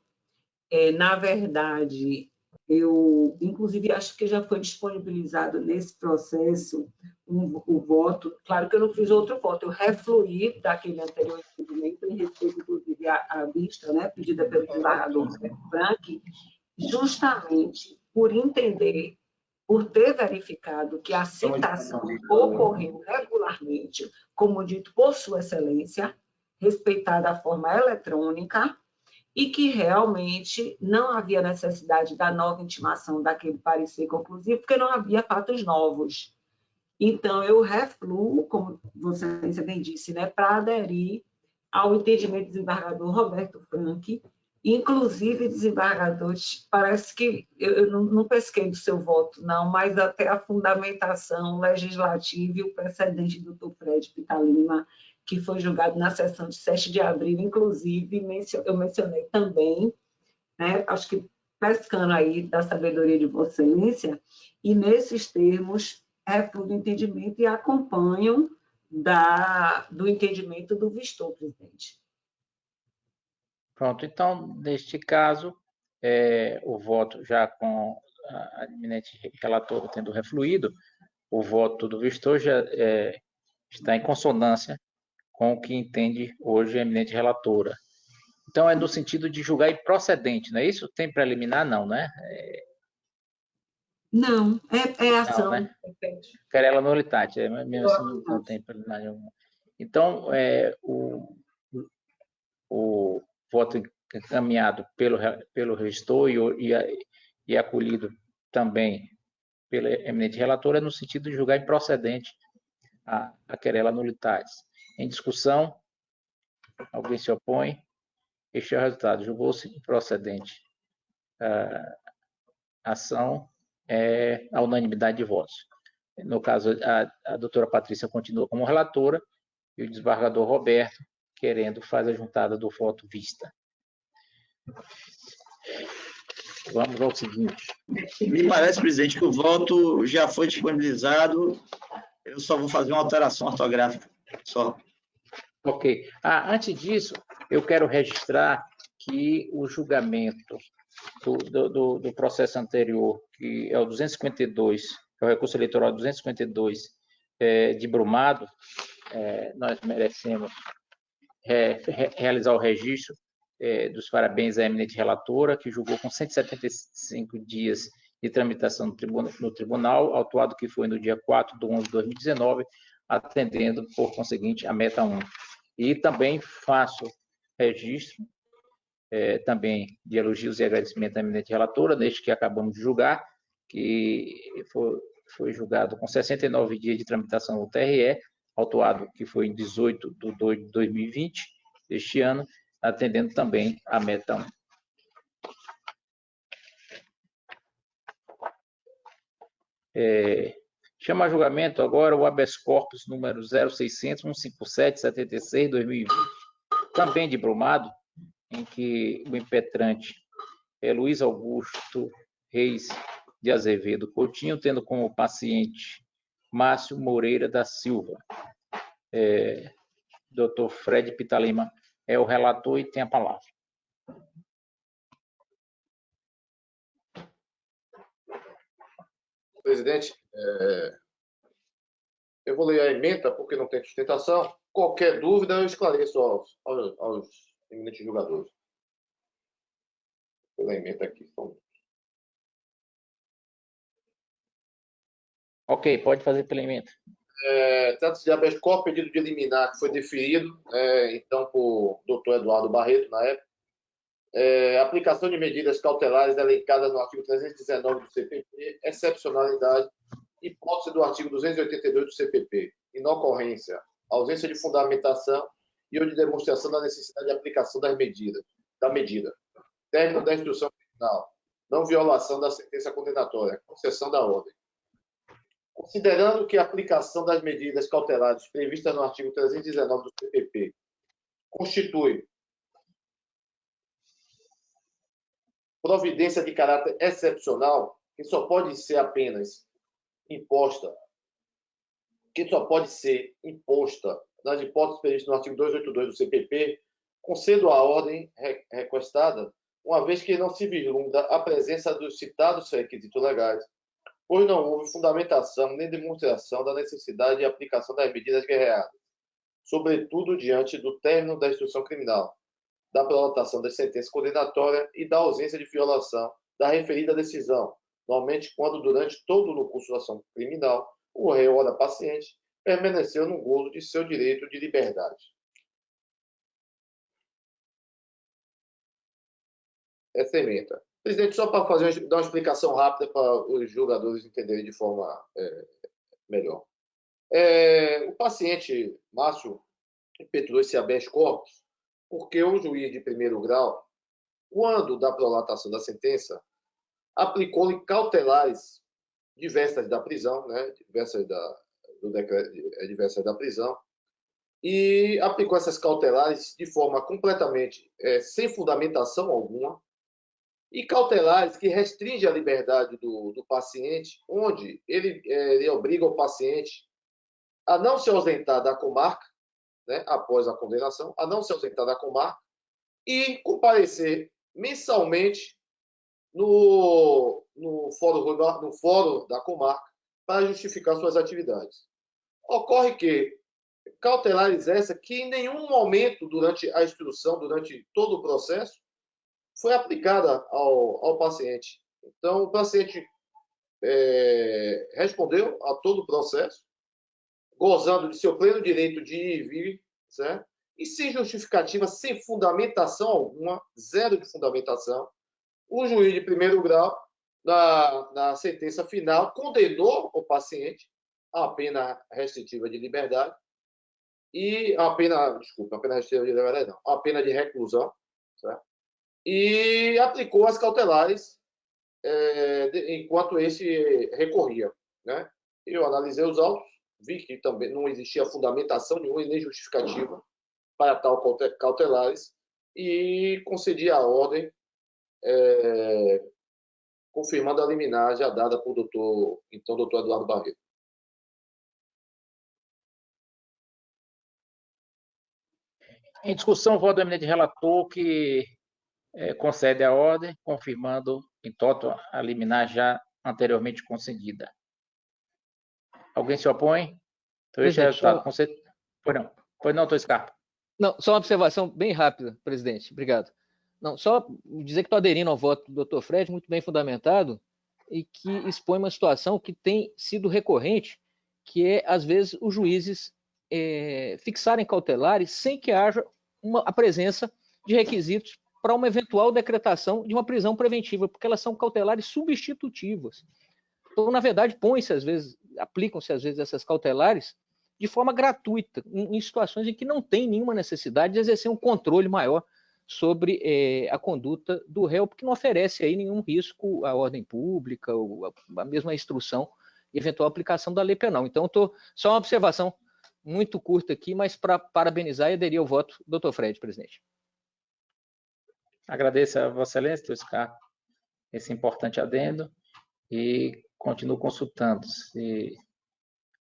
Na verdade, eu, inclusive, acho que já foi disponibilizado nesse processo o voto. Claro que eu não fiz outro voto, eu refluí daquele anterior entendimento, em respeito, inclusive, à vista, né, pedida pelo desembargador Frank, justamente por entender, por ter verificado que a citação ocorreu regularmente, como dito por Sua Excelência, respeitada a forma eletrônica, e que realmente não havia necessidade da nova intimação daquele parecer conclusivo, porque não havia fatos novos. Então, eu refluo, como Vossa Excelência bem disse, né, para aderir ao entendimento do desembargador Roberto Frank. Inclusive, desembargador, parece que eu não pesquei do seu voto, não, mas até a fundamentação legislativa e o precedente do Dr. Fred Pitalima, que foi julgado na sessão de 7 de abril, inclusive, eu mencionei também, né, acho que pescando aí da sabedoria de Vossa Excelência, e nesses termos, refluo do entendimento e acompanho do entendimento do vistor, presidente. Pronto, então, neste caso, o voto já com a eminente relatora tendo refluído, o voto do vistor já está em consonância com o que entende hoje a eminente relatora. Então, é no sentido de julgar improcedente, não é isso? Tem preliminar? Não, né? Não, é ação. Não, né? Querela nulitate, mesmo assim não tem preliminar nenhum. Então, o voto encaminhado pelo reitor e acolhido também pela eminente relatora, no sentido de julgar improcedente a querela nulitate. Em discussão, alguém se opõe? Este é o resultado. Julgou-se improcedente a ação a unanimidade de votos. No caso, a doutora Patrícia continua como relatora e o desembargador Roberto, querendo, faz a juntada do voto vista. Vamos ao seguinte. Me parece, presidente, que o voto já foi disponibilizado. Eu só vou fazer uma alteração ortográfica. Só. Ok. Antes disso, eu quero registrar que o julgamento do processo anterior, que é o 252, que é o recurso eleitoral 252 de Brumado, nós merecemos realizar o registro dos parabéns à eminente relatora, que julgou com 175 dias de tramitação no tribunal, autuado que foi no dia 4/11/2019, atendendo, por conseguinte, a meta 1. E também faço registro também de elogios e agradecimento à eminente relatora, desde que acabamos de julgar, que foi julgado com 69 dias de tramitação no TRE, autuado que foi em 18/2/2020, deste ano, atendendo também a meta 1. Chama a julgamento agora o habeas corpus número 0600-157-76/2020, também de Brumado, em que o impetrante é Luiz Augusto Reis de Azevedo Coutinho, tendo como paciente Márcio Moreira da Silva. Dr. Fred Pitalima é o relator e tem a palavra. Presidente, eu vou ler a ementa porque não tem sustentação. Qualquer dúvida eu esclareço aos eminentes julgadores. Pela ementa aqui. Ok, pode fazer pela ementa. Trata-se de habeas corpus, pedido de liminar que foi deferido, então, por doutor Eduardo Barreto, na época. Aplicação de medidas cautelares elencadas no artigo 319 do CPP, excepcionalidade, hipótese do artigo 282 do CPP, inocorrência, ausência de fundamentação e ou de demonstração da necessidade de aplicação da medida, término da instrução criminal, não violação da sentença condenatória, concessão da ordem. Considerando que a aplicação das medidas cautelares previstas no artigo 319 do CPP constitui providência de caráter excepcional, que só pode ser apenas imposta, nas hipóteses previstas no artigo 282 do CPP, concedo a ordem requestada, uma vez que não se vislumbra a presença dos citados requisitos legais, pois não houve fundamentação nem demonstração da necessidade de aplicação das medidas guerreadas, sobretudo diante do término da instrução criminal, da prolongação da sentença condenatória e da ausência de violação da referida decisão, normalmente quando, durante todo o curso da ação criminal, o réu ou a paciente permaneceu no gozo de seu direito de liberdade. Essa ementa. Presidente, só para dar uma explicação rápida para os julgadores entenderem de forma melhor. O paciente Márcio impetrou esse habeas corpus porque o juiz de primeiro grau, quando da prolatação da sentença, aplicou-lhe cautelares diversas da prisão, diversas da prisão, e aplicou essas cautelares de forma completamente sem fundamentação alguma, e cautelares que restringem a liberdade do paciente, onde ele obriga o paciente a não se ausentar da comarca, após a condenação, a não se ausentar da comarca e comparecer mensalmente no fórum da comarca para justificar suas atividades. Ocorre que cautelares essa que em nenhum momento durante a instrução, durante todo o processo, foi aplicada ao paciente. Então, o paciente respondeu a todo o processo, gozando de seu pleno direito de ir e vir, certo? E sem justificativa, sem fundamentação alguma, zero de fundamentação, o juiz de primeiro grau, na sentença final, condenou o paciente à pena restritiva de liberdade e a pena restritiva de liberdade não, a pena de reclusão, certo? E aplicou as cautelares enquanto esse recorria, Eu analisei os autos, vi que também não existia fundamentação nenhuma e nem justificativa para tal cautelares e concedi a ordem confirmando a liminar já dada por doutor Eduardo Barreto. Em discussão, voto do eminente relator que concede a ordem, confirmando em toto a liminar já anteriormente concedida. Alguém se opõe? Então, esse é o resultado. Pois não, doutor Scarpa. Não, só uma observação bem rápida, presidente. Obrigado. Não, só dizer que estou aderindo ao voto do Dr. Fred, muito bem fundamentado, e que expõe uma situação que tem sido recorrente, que é, às vezes, os juízes fixarem cautelares sem que haja a presença de requisitos para uma eventual decretação de uma prisão preventiva, porque elas são cautelares substitutivas. Então, na verdade, aplicam-se às vezes essas cautelares de forma gratuita, em situações em que não tem nenhuma necessidade de exercer um controle maior sobre a conduta do réu, porque não oferece aí nenhum risco à ordem pública ou a mesma instrução e eventual aplicação da lei penal. Então, só uma observação muito curta aqui, mas para parabenizar e aderir ao voto do Dr. Fred, presidente. Agradeço a Vossa Excelência, Toscar, esse importante adendo e continuo consultando. Se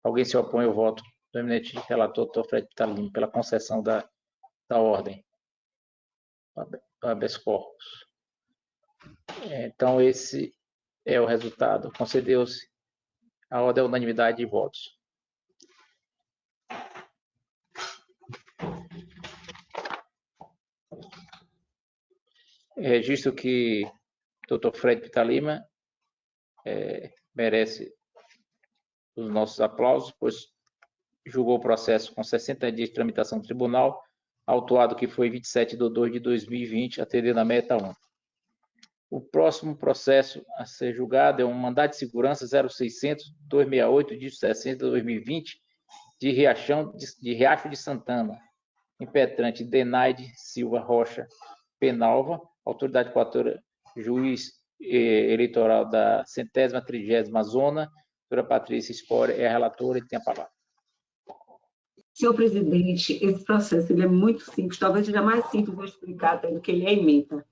alguém se opõe ao voto do eminente relator, Dr. Fred Pitalini, pela concessão da ordem do habeas corpus. Então, esse é o resultado. Concedeu-se a ordem à unanimidade de votos. Registro que o Dr. Fred Pitalima merece os nossos aplausos, pois julgou o processo com 60 dias de tramitação no tribunal, autuado que foi 27 de 2 de 2020, atendendo a meta 1. O próximo processo a ser julgado é um mandado de segurança 0600-268, de 60 de 2020, de Riacho de Santana, impetrante Denaide Silva Rocha Penalva, autoridade coatora, juiz eleitoral da 130ª Zona, doutora Patrícia Spore é a relatora e tem a palavra. Senhor presidente, esse processo ele é muito simples, talvez seja mais simples de explicar até do que ele é ementa.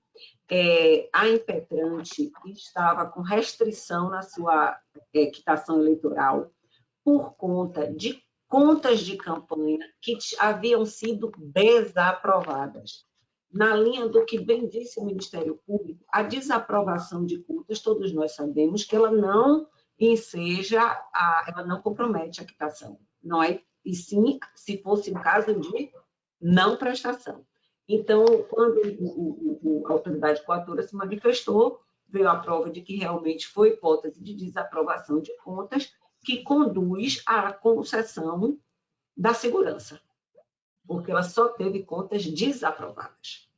A impetrante estava com restrição na sua quitação eleitoral por conta de contas de campanha que haviam sido desaprovadas. Na linha do que bem disse o Ministério Público, a desaprovação de contas, todos nós sabemos que ela não enseja, ela não compromete a quitação, não é? E sim, se fosse um caso de não prestação. Então, quando a autoridade coatora se manifestou, veio a prova de que realmente foi hipótese de desaprovação de contas que conduz à concessão da segurança, porque ela só teve contas desaprovadas.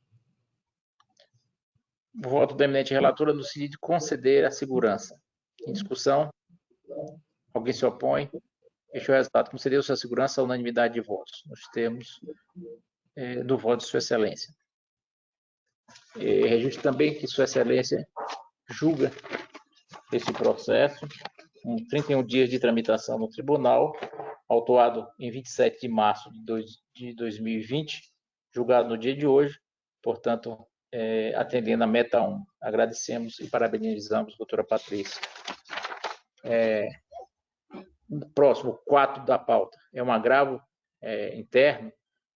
O voto da eminente relatora no sentido de conceder a segurança. Em discussão, alguém se opõe? Este é o resultado. Concedeu-se a segurança à unanimidade de votos, nos termos do voto de Sua Excelência. Registro também que Sua Excelência julga esse processo com 31 dias de tramitação no tribunal, autuado em 27 de março de 2020, julgado no dia de hoje, portanto, atendendo a meta 1. Agradecemos e parabenizamos a doutora Patrícia. O próximo, 4 da pauta, é um agravo interno,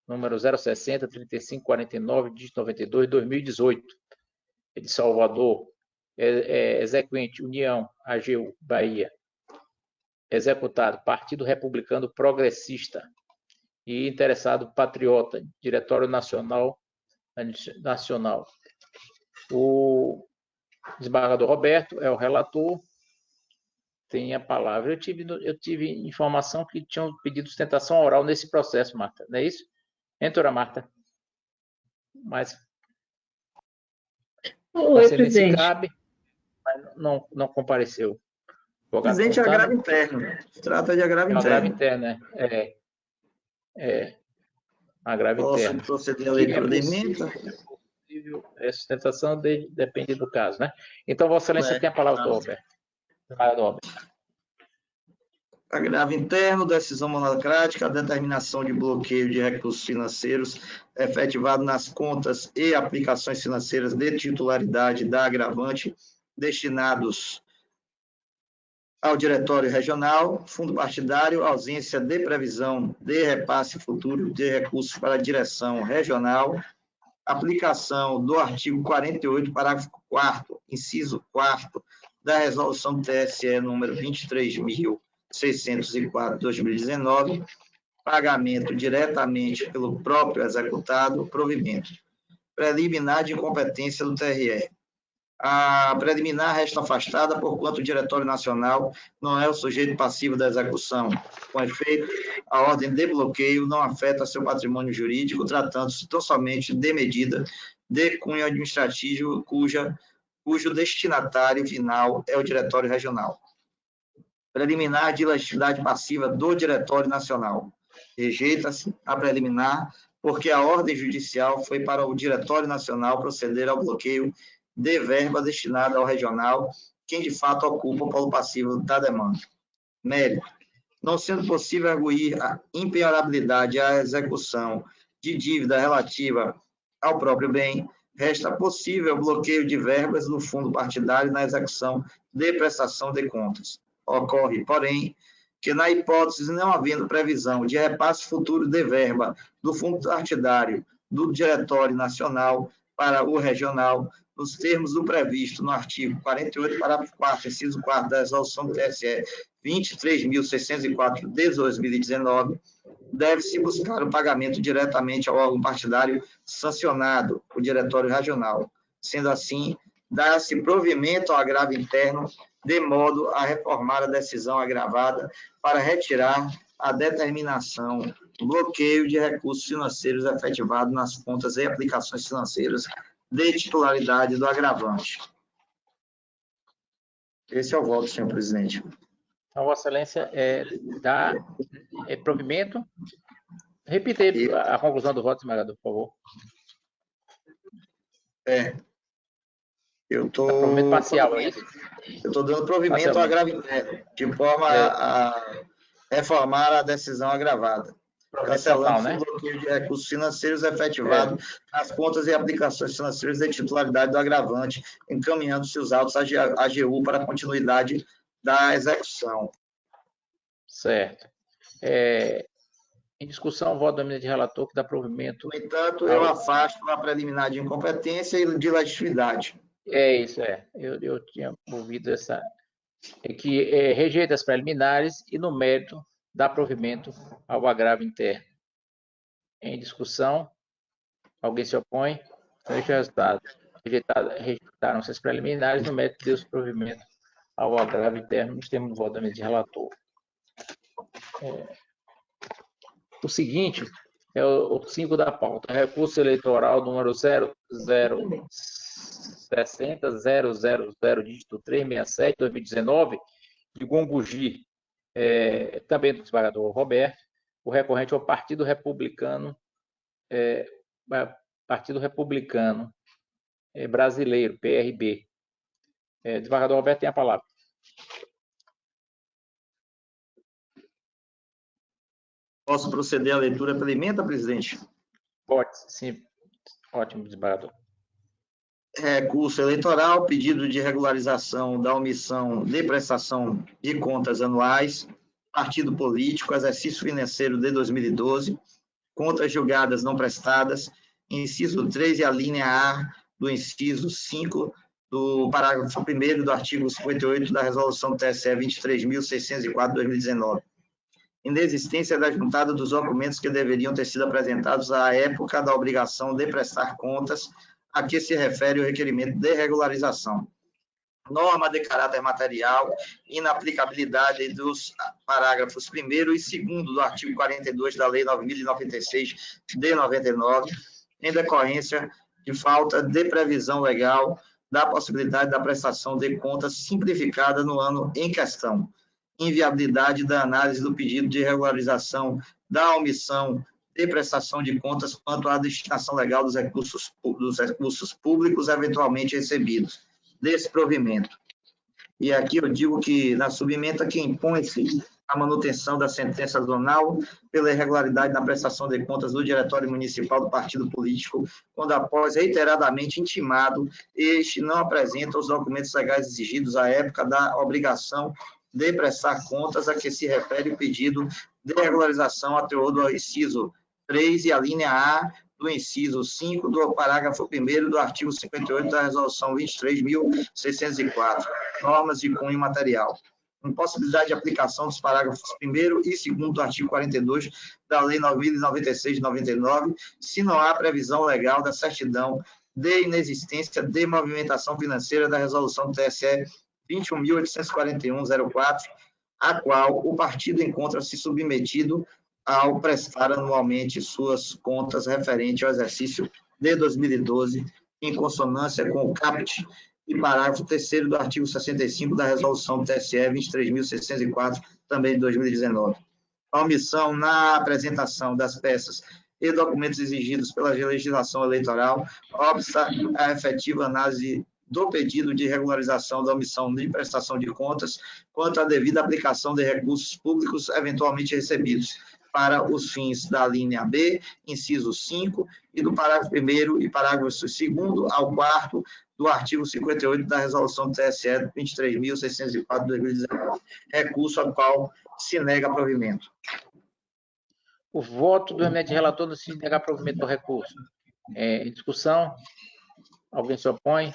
número 060-3549, dígito 92, 2018, de Salvador, exequente União, AGU, Bahia, executado Partido Republicano Progressista e interessado Patriota, Diretório Nacional. O desembargador Roberto é o relator, tem a palavra. Eu tive informação que tinham pedido sustentação oral nesse processo, Marta, não é isso? Doutora Marta? Mas oi, presidente. Cabe, mas não compareceu. Presidente, é agravo interno. Se trata de agravo interno. Agravo interno, agravo interno. Posso proceder à leitura da emenda? A sustentação depende do caso, né? Então, Vossa Excelência tem a palavra, Roberto. Agravo interno, decisão monocrática, a determinação de bloqueio de recursos financeiros efetivado nas contas e aplicações financeiras de titularidade da agravante destinados ao Diretório Regional, Fundo Partidário, ausência de previsão de repasse futuro de recursos para a Direção Regional, aplicação do artigo 48, parágrafo 4º, inciso 4º, da Resolução do TSE número 23.604/2019, pagamento diretamente pelo próprio executado, provimento. Preliminar de incompetência do TRE. A preliminar resta afastada, porquanto o Diretório Nacional não é o sujeito passivo da execução. Com efeito, a ordem de bloqueio não afeta seu patrimônio jurídico, tratando-se tão somente de medida de cunho administrativo cujo destinatário final é o Diretório Regional. Preliminar de legitimidade passiva do Diretório Nacional. Rejeita-se a preliminar, porque a ordem judicial foi para o Diretório Nacional proceder ao bloqueio de verba destinada ao regional, quem de fato ocupa o polo passivo da demanda. Mérito. Não sendo possível arguir a impenhorabilidade à execução de dívida relativa ao próprio bem, resta possível bloqueio de verbas do fundo partidário na execução de prestação de contas. Ocorre, porém, que na hipótese não havendo previsão de repasse futuro de verba do fundo partidário do Diretório Nacional para o regional, nos termos do previsto no artigo 48, parágrafo 4º, inciso 4º da resolução do TSE 23.604 de 2019, deve-se buscar o pagamento diretamente ao órgão partidário sancionado, o Diretório Regional. Sendo assim, dá-se provimento ao agravo interno, de modo a reformar a decisão agravada para retirar a determinação, bloqueio de recursos financeiros efetivado nas contas e aplicações financeiras de titularidade do agravante. Esse é o voto, senhor presidente. Então, Vossa Excelência, dá provimento. Repita aí a conclusão do voto, desembargador, por favor. Eu estou... Provimento parcial, é isso? Eu estou dando provimento ao agravo interno, de forma a reformar a decisão agravada, cancelando o bloqueio de recursos financeiros efetivado nas contas e aplicações financeiras de titularidade do agravante, encaminhando-se os autos à AGU para a continuidade da execução. Certo. Em discussão, o voto do eminente relator que dá provimento... No entanto, eu afasto a preliminar de incompetência e de legitimidade. Isso. Eu tinha ouvido essa... que rejeita as preliminares e, no mérito, dá provimento ao agravo interno. Em discussão, alguém se opõe? Veja o resultado. Rejeitaram-se as preliminares, no mérito, deu-se provimento ao agravo interno, nos termos do voto do eminente relator. O seguinte é o 5 da pauta. Recurso eleitoral número 0060000, dígito 367, 2019, de Gongugi, também do desembargador Roberto. O recorrente é o Partido Republicano, Brasileiro, PRB. Desembargador Roberto tem a palavra. Posso proceder à leitura pela emenda, presidente? Pode, sim. Ótimo, desembargador. Recurso eleitoral, pedido de regularização da omissão de prestação de contas anuais, partido político, exercício financeiro de 2012, contas julgadas não prestadas, inciso 3 e a linha A do inciso 5 do parágrafo 1º do artigo 58 da resolução do TSE 23.604, 2019. Inexistência da juntada dos documentos que deveriam ter sido apresentados à época da obrigação de prestar contas a que se refere o requerimento de regularização. Norma de caráter material, inaplicabilidade dos parágrafos 1º e 2º do artigo 42 da Lei 9.096 de 99, em decorrência de falta de previsão legal da possibilidade da prestação de contas simplificada no ano em questão. Inviabilidade da análise do pedido de regularização da omissão de prestação de contas quanto à destinação legal dos recursos públicos eventualmente recebidos, desse provimento. E aqui eu digo que, na subemenda, que impõe-se a manutenção da sentença zonal pela irregularidade na prestação de contas do Diretório Municipal do Partido Político, quando, após reiteradamente intimado, este não apresenta os documentos legais exigidos à época da obrigação de prestar contas a que se refere o pedido de regularização a teor do inciso 3 e a linha A do inciso 5 do parágrafo 1º do artigo 58 da resolução 23.604, normas de cunho material. Impossibilidade de aplicação dos parágrafos 1º e 2º do artigo 42 da Lei 9.096 de 99, se não há previsão legal da certidão de inexistência de movimentação financeira da resolução do TSE 21.841.04, a qual o partido encontra-se submetido ao prestar anualmente suas contas referente ao exercício de 2012, em consonância com o caput e parágrafo 3º do artigo 65 da resolução do TSE 23.604, também de 2019. a omissão na apresentação das peças e documentos exigidos pela legislação eleitoral, obsta a efetiva análise do pedido de regularização da omissão de prestação de contas, quanto à devida aplicação de recursos públicos eventualmente recebidos, para os fins da linha B, inciso 5, e do parágrafo 1º e parágrafo 2º ao 4º do artigo 58 da Resolução do TSE 23.604 de 2019, recurso ao qual se nega provimento. O voto do eminente relator no sentido de negar provimento do recurso. Em discussão, alguém se opõe?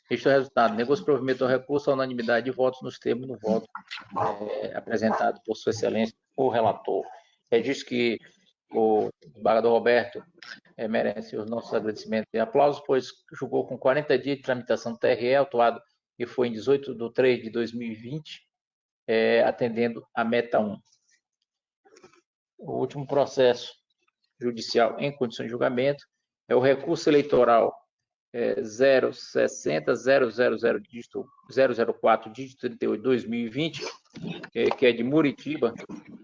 Este é o resultado. Negou-se provimento do recurso à unanimidade de votos nos termos do voto apresentado por Sua Excelência, o relator. Registro que o desembargador Roberto merece os nossos agradecimentos e aplausos, pois julgou com 40 dias de tramitação do TRE, autuado e foi em 18 de 3 de 2020, atendendo a meta 1. O último processo judicial em condições de julgamento é o recurso eleitoral 060.000 dígito 004 dígito 38 2020, que é de Muritiba,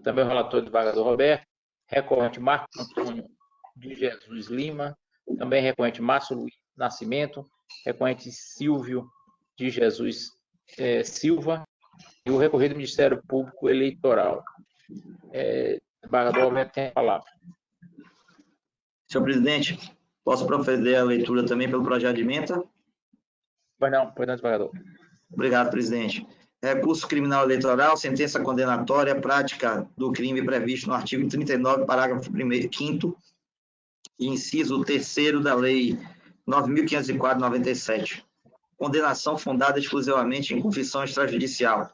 também o relator do desembargador Roberto, recorrente Marco Antônio de Jesus Lima, também recorrente Márcio Luiz Nascimento, recorrente Silvio de Jesus Silva e o recorrido do Ministério Público Eleitoral. Desembargador Roberto tem a palavra. Senhor presidente, posso proceder à leitura também pelo projeto de emenda? Pois não, desembargador. Obrigado, presidente. Recurso criminal eleitoral, sentença condenatória, prática do crime previsto no artigo 39, parágrafo 5º, inciso 3º da Lei 9.504/97. Condenação fundada exclusivamente em confissão extrajudicial.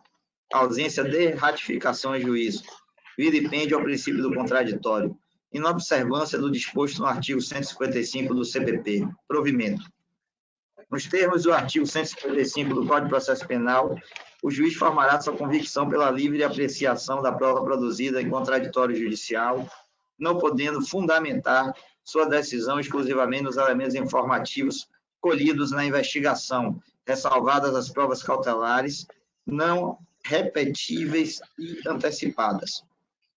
Ausência de ratificação em juízo. Vilipêndio ao princípio do contraditório. Inobservância do disposto no artigo 155 do CPP. Provimento. Nos termos do artigo 155 do Código de Processo Penal, o juiz formará sua convicção pela livre apreciação da prova produzida em contraditório judicial, não podendo fundamentar sua decisão exclusivamente nos elementos informativos colhidos na investigação, ressalvadas as provas cautelares, não repetíveis e antecipadas.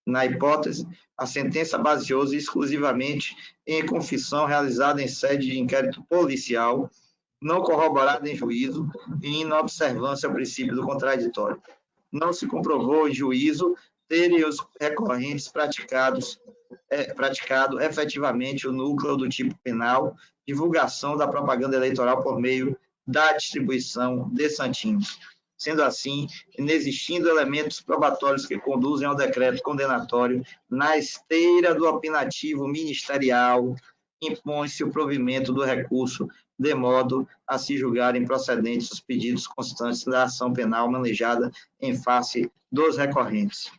Na hipótese, a sentença baseou-se exclusivamente em confissão realizada em sede de inquérito policial, não corroborada em juízo e em inobservância ao princípio do contraditório. Não se comprovou em juízo terem os recorrentes praticado efetivamente o núcleo do tipo penal, divulgação da propaganda eleitoral por meio da distribuição de santinhos. Sendo assim, inexistindo elementos probatórios que conduzem ao decreto condenatório, na esteira do opinativo ministerial, impõe-se o provimento do recurso, de modo a se julgarem procedentes os pedidos constantes da ação penal manejada em face dos recorrentes.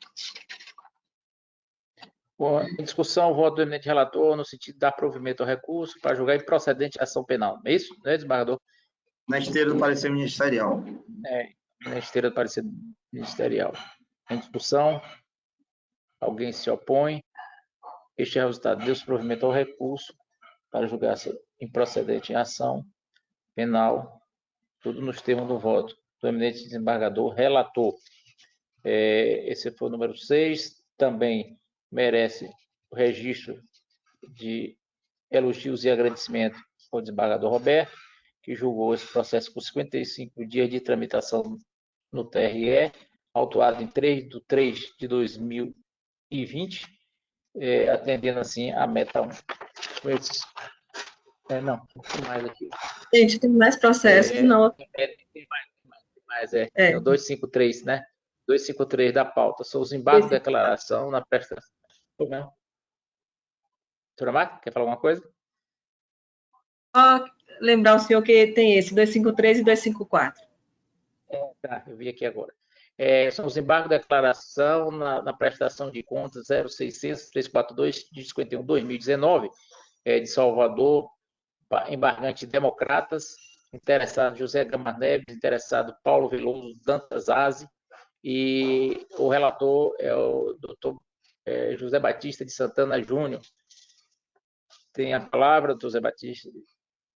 Bom, em discussão, o voto do eminente relator no sentido de dar provimento ao recurso para julgar improcedente a ação penal. É isso, né, desembargador? Na esteira do parecer ministerial. Na esteira do parecer ministerial. Em discussão, alguém se opõe? Este é o resultado. Deu-se provimento ao recurso para julgar improcedente em ação penal, tudo nos termos do voto do eminente desembargador relator. Esse foi o número 6, também merece o registro de elogios e agradecimento ao desembargador Roberto, que julgou esse processo com 55 dias de tramitação no TRE, autuado em 3 de 3 de 2020, atendendo assim a meta 1. Não, tem mais aqui. Gente, tem mais processos, não. Tem mais, é o 253, né? 253 da pauta. São os embargos de declaração na prestação. Doutora Marta, quer falar alguma coisa? Só lembrar o senhor que tem esse, 253 e 254. Tá, eu vi aqui agora. São os embargos de declaração na prestação de contas 0600-342 de 51/2019, de Salvador, embargante Democratas, interessado José Gama Neves, interessado Paulo Veloso Dantas Aze, e o relator é o doutor José Batista de Santana Júnior. Tem a palavra, doutor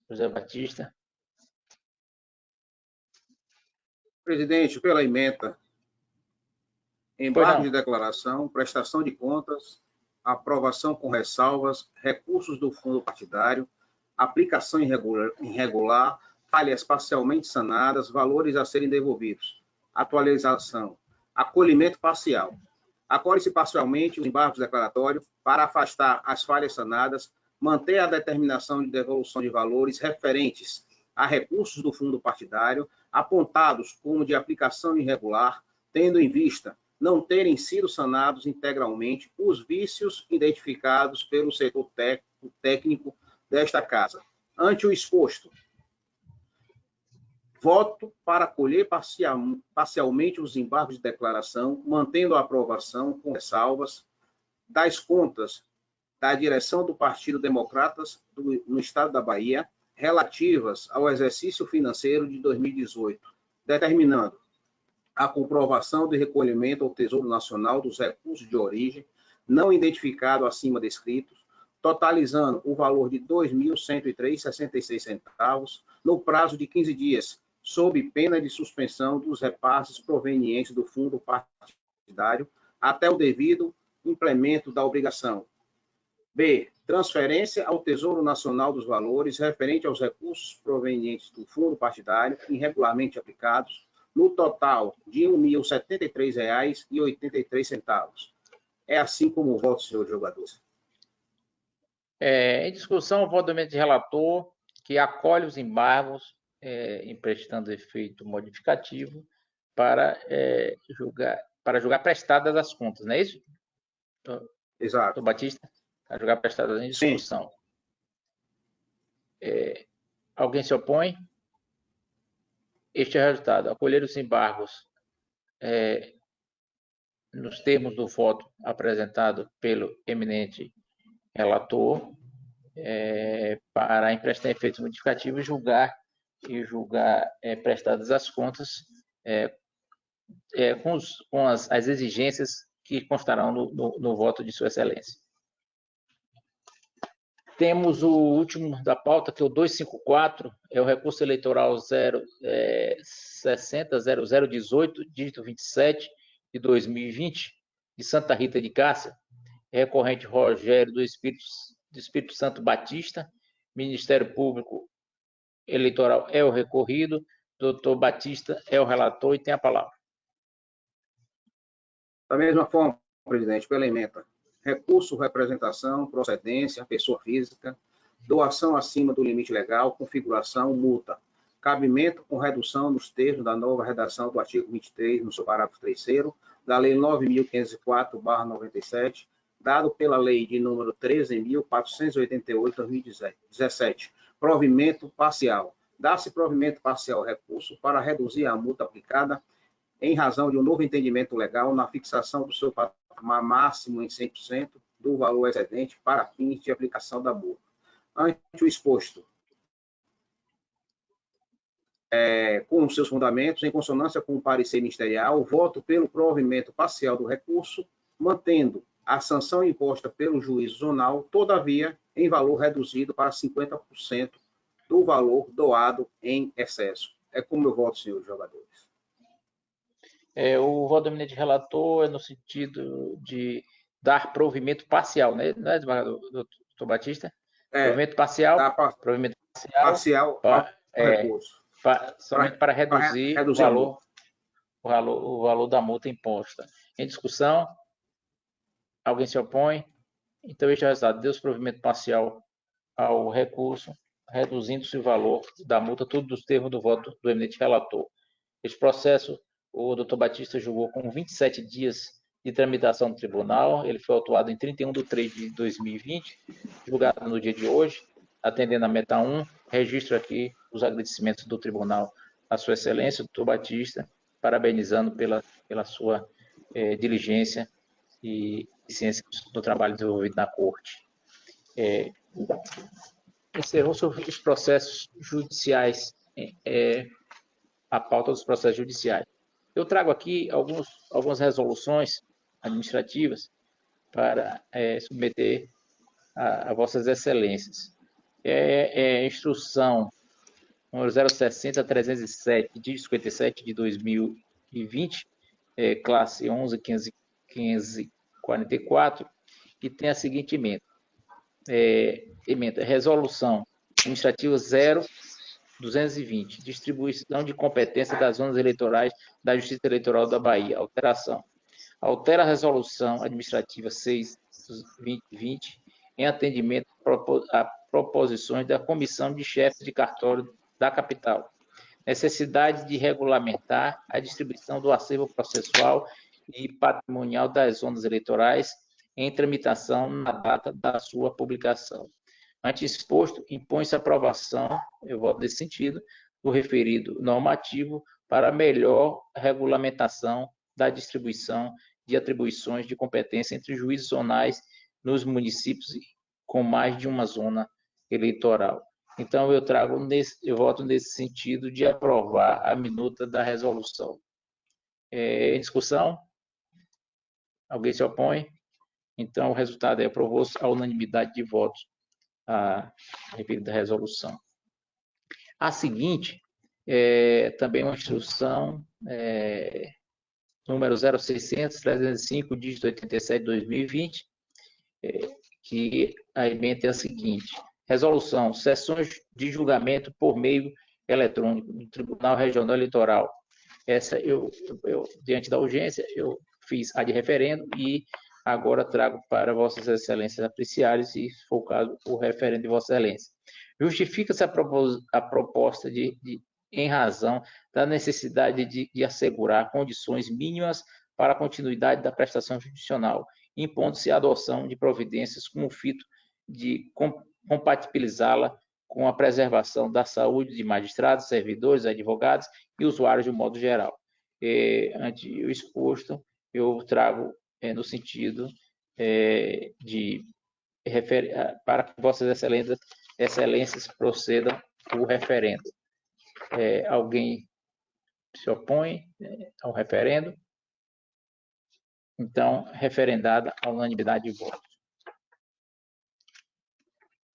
José Batista. Presidente, pela ementa. embargo de declaração, prestação de contas, aprovação com ressalvas, recursos do fundo partidário, aplicação irregular, falhas parcialmente sanadas, valores a serem devolvidos, atualização, acolhimento parcial. Acolhe-se parcialmente o embargo declaratório para afastar as falhas sanadas, manter a determinação de devolução de valores referentes a recursos do fundo partidário, apontados como de aplicação irregular, tendo em vista não terem sido sanados integralmente os vícios identificados pelo setor técnico desta Casa. Ante o exposto, voto para acolher parcialmente os embargos de declaração, mantendo a aprovação com ressalvas das contas da direção do Partido Democratas no Estado da Bahia, relativas ao exercício financeiro de 2018, determinando a comprovação do recolhimento ao Tesouro Nacional dos recursos de origem não identificado acima descritos, totalizando o valor de R$ 2.103,66 no prazo de 15 dias, sob pena de suspensão dos repasses provenientes do fundo partidário até o devido implemento da obrigação. B. Transferência ao Tesouro Nacional dos valores referente aos recursos provenientes do fundo partidário irregularmente aplicados, no total de R$ 1.073,83. É assim como o voto, senhor jogador. Em discussão, o voto do eminente relator, que acolhe os embargos, emprestando efeito modificativo para julgar prestadas as contas, não é isso? Exato. Doutor Batista? A julgar prestadas em discussão. Alguém se opõe? Este é o resultado. Acolher os embargos nos termos do voto apresentado pelo eminente relator para emprestar efeitos modificativos e julgar prestadas as contas com as exigências que constarão no voto de Sua Excelência. Temos o último da pauta, que é o 254, é o recurso eleitoral 60.0018, dígito 27, de 2020, de Santa Rita de Cássia, recorrente Rogério do Espírito Santo Batista, Ministério Público Eleitoral é o recorrido, doutor Batista é o relator e tem a palavra. Da mesma forma, presidente, pela emenda. Recurso, representação, procedência, pessoa física, doação acima do limite legal, configuração, multa. Cabimento com redução nos termos da nova redação do artigo 23, no seu parágrafo 3º, da Lei 9.504/97, dado pela Lei de número 13.488/2017. Provimento parcial. Dá-se provimento parcial ao recurso para reduzir a multa aplicada em razão de um novo entendimento legal na fixação do seu patamar máximo em 100% do valor excedente para fins de aplicação da multa. Ante o exposto, com os seus fundamentos, em consonância com o parecer ministerial, voto pelo provimento parcial do recurso, mantendo a sanção imposta pelo juízo zonal, todavia, em valor reduzido para 50% do valor doado em excesso. É como eu voto, senhores jogadores. O voto do eminente relator é no sentido de dar provimento parcial, né? Não é, doutor Batista? Provimento parcial. Provimento parcial recurso. Somente para reduzir o valor da multa imposta. Em discussão, alguém se opõe? Então, este é o resultado. Deu-se provimento parcial ao recurso, reduzindo-se o valor da multa, tudo dos termos do voto do eminente relator. Este processo, o doutor Batista julgou com 27 dias de tramitação do tribunal. Ele foi autuado em 31/3/2020, julgado no dia de hoje, atendendo a meta 1. Registro aqui os agradecimentos do tribunal à Sua Excelência, doutor Batista, parabenizando pela sua diligência e eficiência do trabalho desenvolvido na Corte. Encerrou-se os processos judiciais, a pauta dos processos judiciais. Eu trago aqui algumas resoluções administrativas para submeter a Vossas Excelências. Instrução número 060-307, de 57 de 2020, classe 11.1544, que tem a seguinte emenda. Resolução administrativa 0220, distribuição de competência das zonas eleitorais da Justiça Eleitoral da Bahia. Alteração. Altera a resolução administrativa 6/2020 em atendimento a proposições da Comissão de Chefes de Cartório da capital. Necessidade de regulamentar a distribuição do acervo processual e patrimonial das zonas eleitorais em tramitação na data da sua publicação. Ante exposto, impõe-se a aprovação, eu voto nesse sentido, do referido normativo para melhor regulamentação da distribuição de atribuições de competência entre juízes zonais nos municípios com mais de uma zona eleitoral. Então, eu voto nesse sentido de aprovar a minuta da resolução. Em discussão? Alguém se opõe? Então, o resultado é aprovou-se a unanimidade de votos a referida resolução. A seguinte também uma instrução número 0600-305, dígito 87/2020, que a emenda é a seguinte: resolução, sessões de julgamento por meio eletrônico do Tribunal Regional Eleitoral. Essa, diante da urgência, eu fiz a de referendo e agora trago para Vossas Excelências apreciarem, se for o caso, o referendo de Vossa Excelência. Justifica-se a proposta em razão da necessidade de assegurar condições mínimas para a continuidade da prestação jurisdicional, impondo-se a adoção de providências com o fito de compatibilizá-la com a preservação da saúde de magistrados, servidores, advogados e usuários de um modo geral. Ante o exposto, eu trago no sentido para que Vossas Excelências procedam o referendo. Alguém se opõe ao referendo? Então, referendada a unanimidade de votos.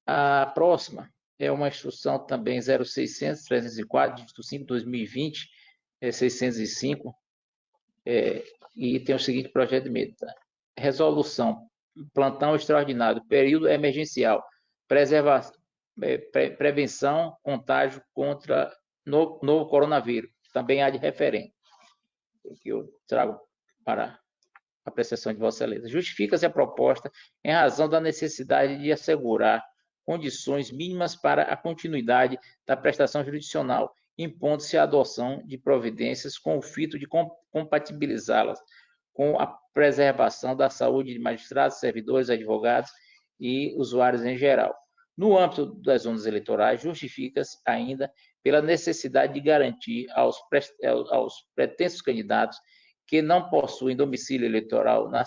A próxima é uma instrução também 0600-304, dígito 5/2020, 605, e tem o seguinte projeto de emenda. Resolução, plantão extraordinário, período emergencial, prevenção, contágio contra novo coronavírus, também há de referendo, que eu trago para a apreciação de Vossa Excelência. Justifica-se a proposta em razão da necessidade de assegurar condições mínimas para a continuidade da prestação jurisdicional, impondo-se a adoção de providências com o fito de compatibilizá-las com a preservação da saúde de magistrados, servidores, advogados e usuários em geral. No âmbito das zonas eleitorais, justifica-se ainda pela necessidade de garantir aos pretensos candidatos que não possuem domicílio eleitoral na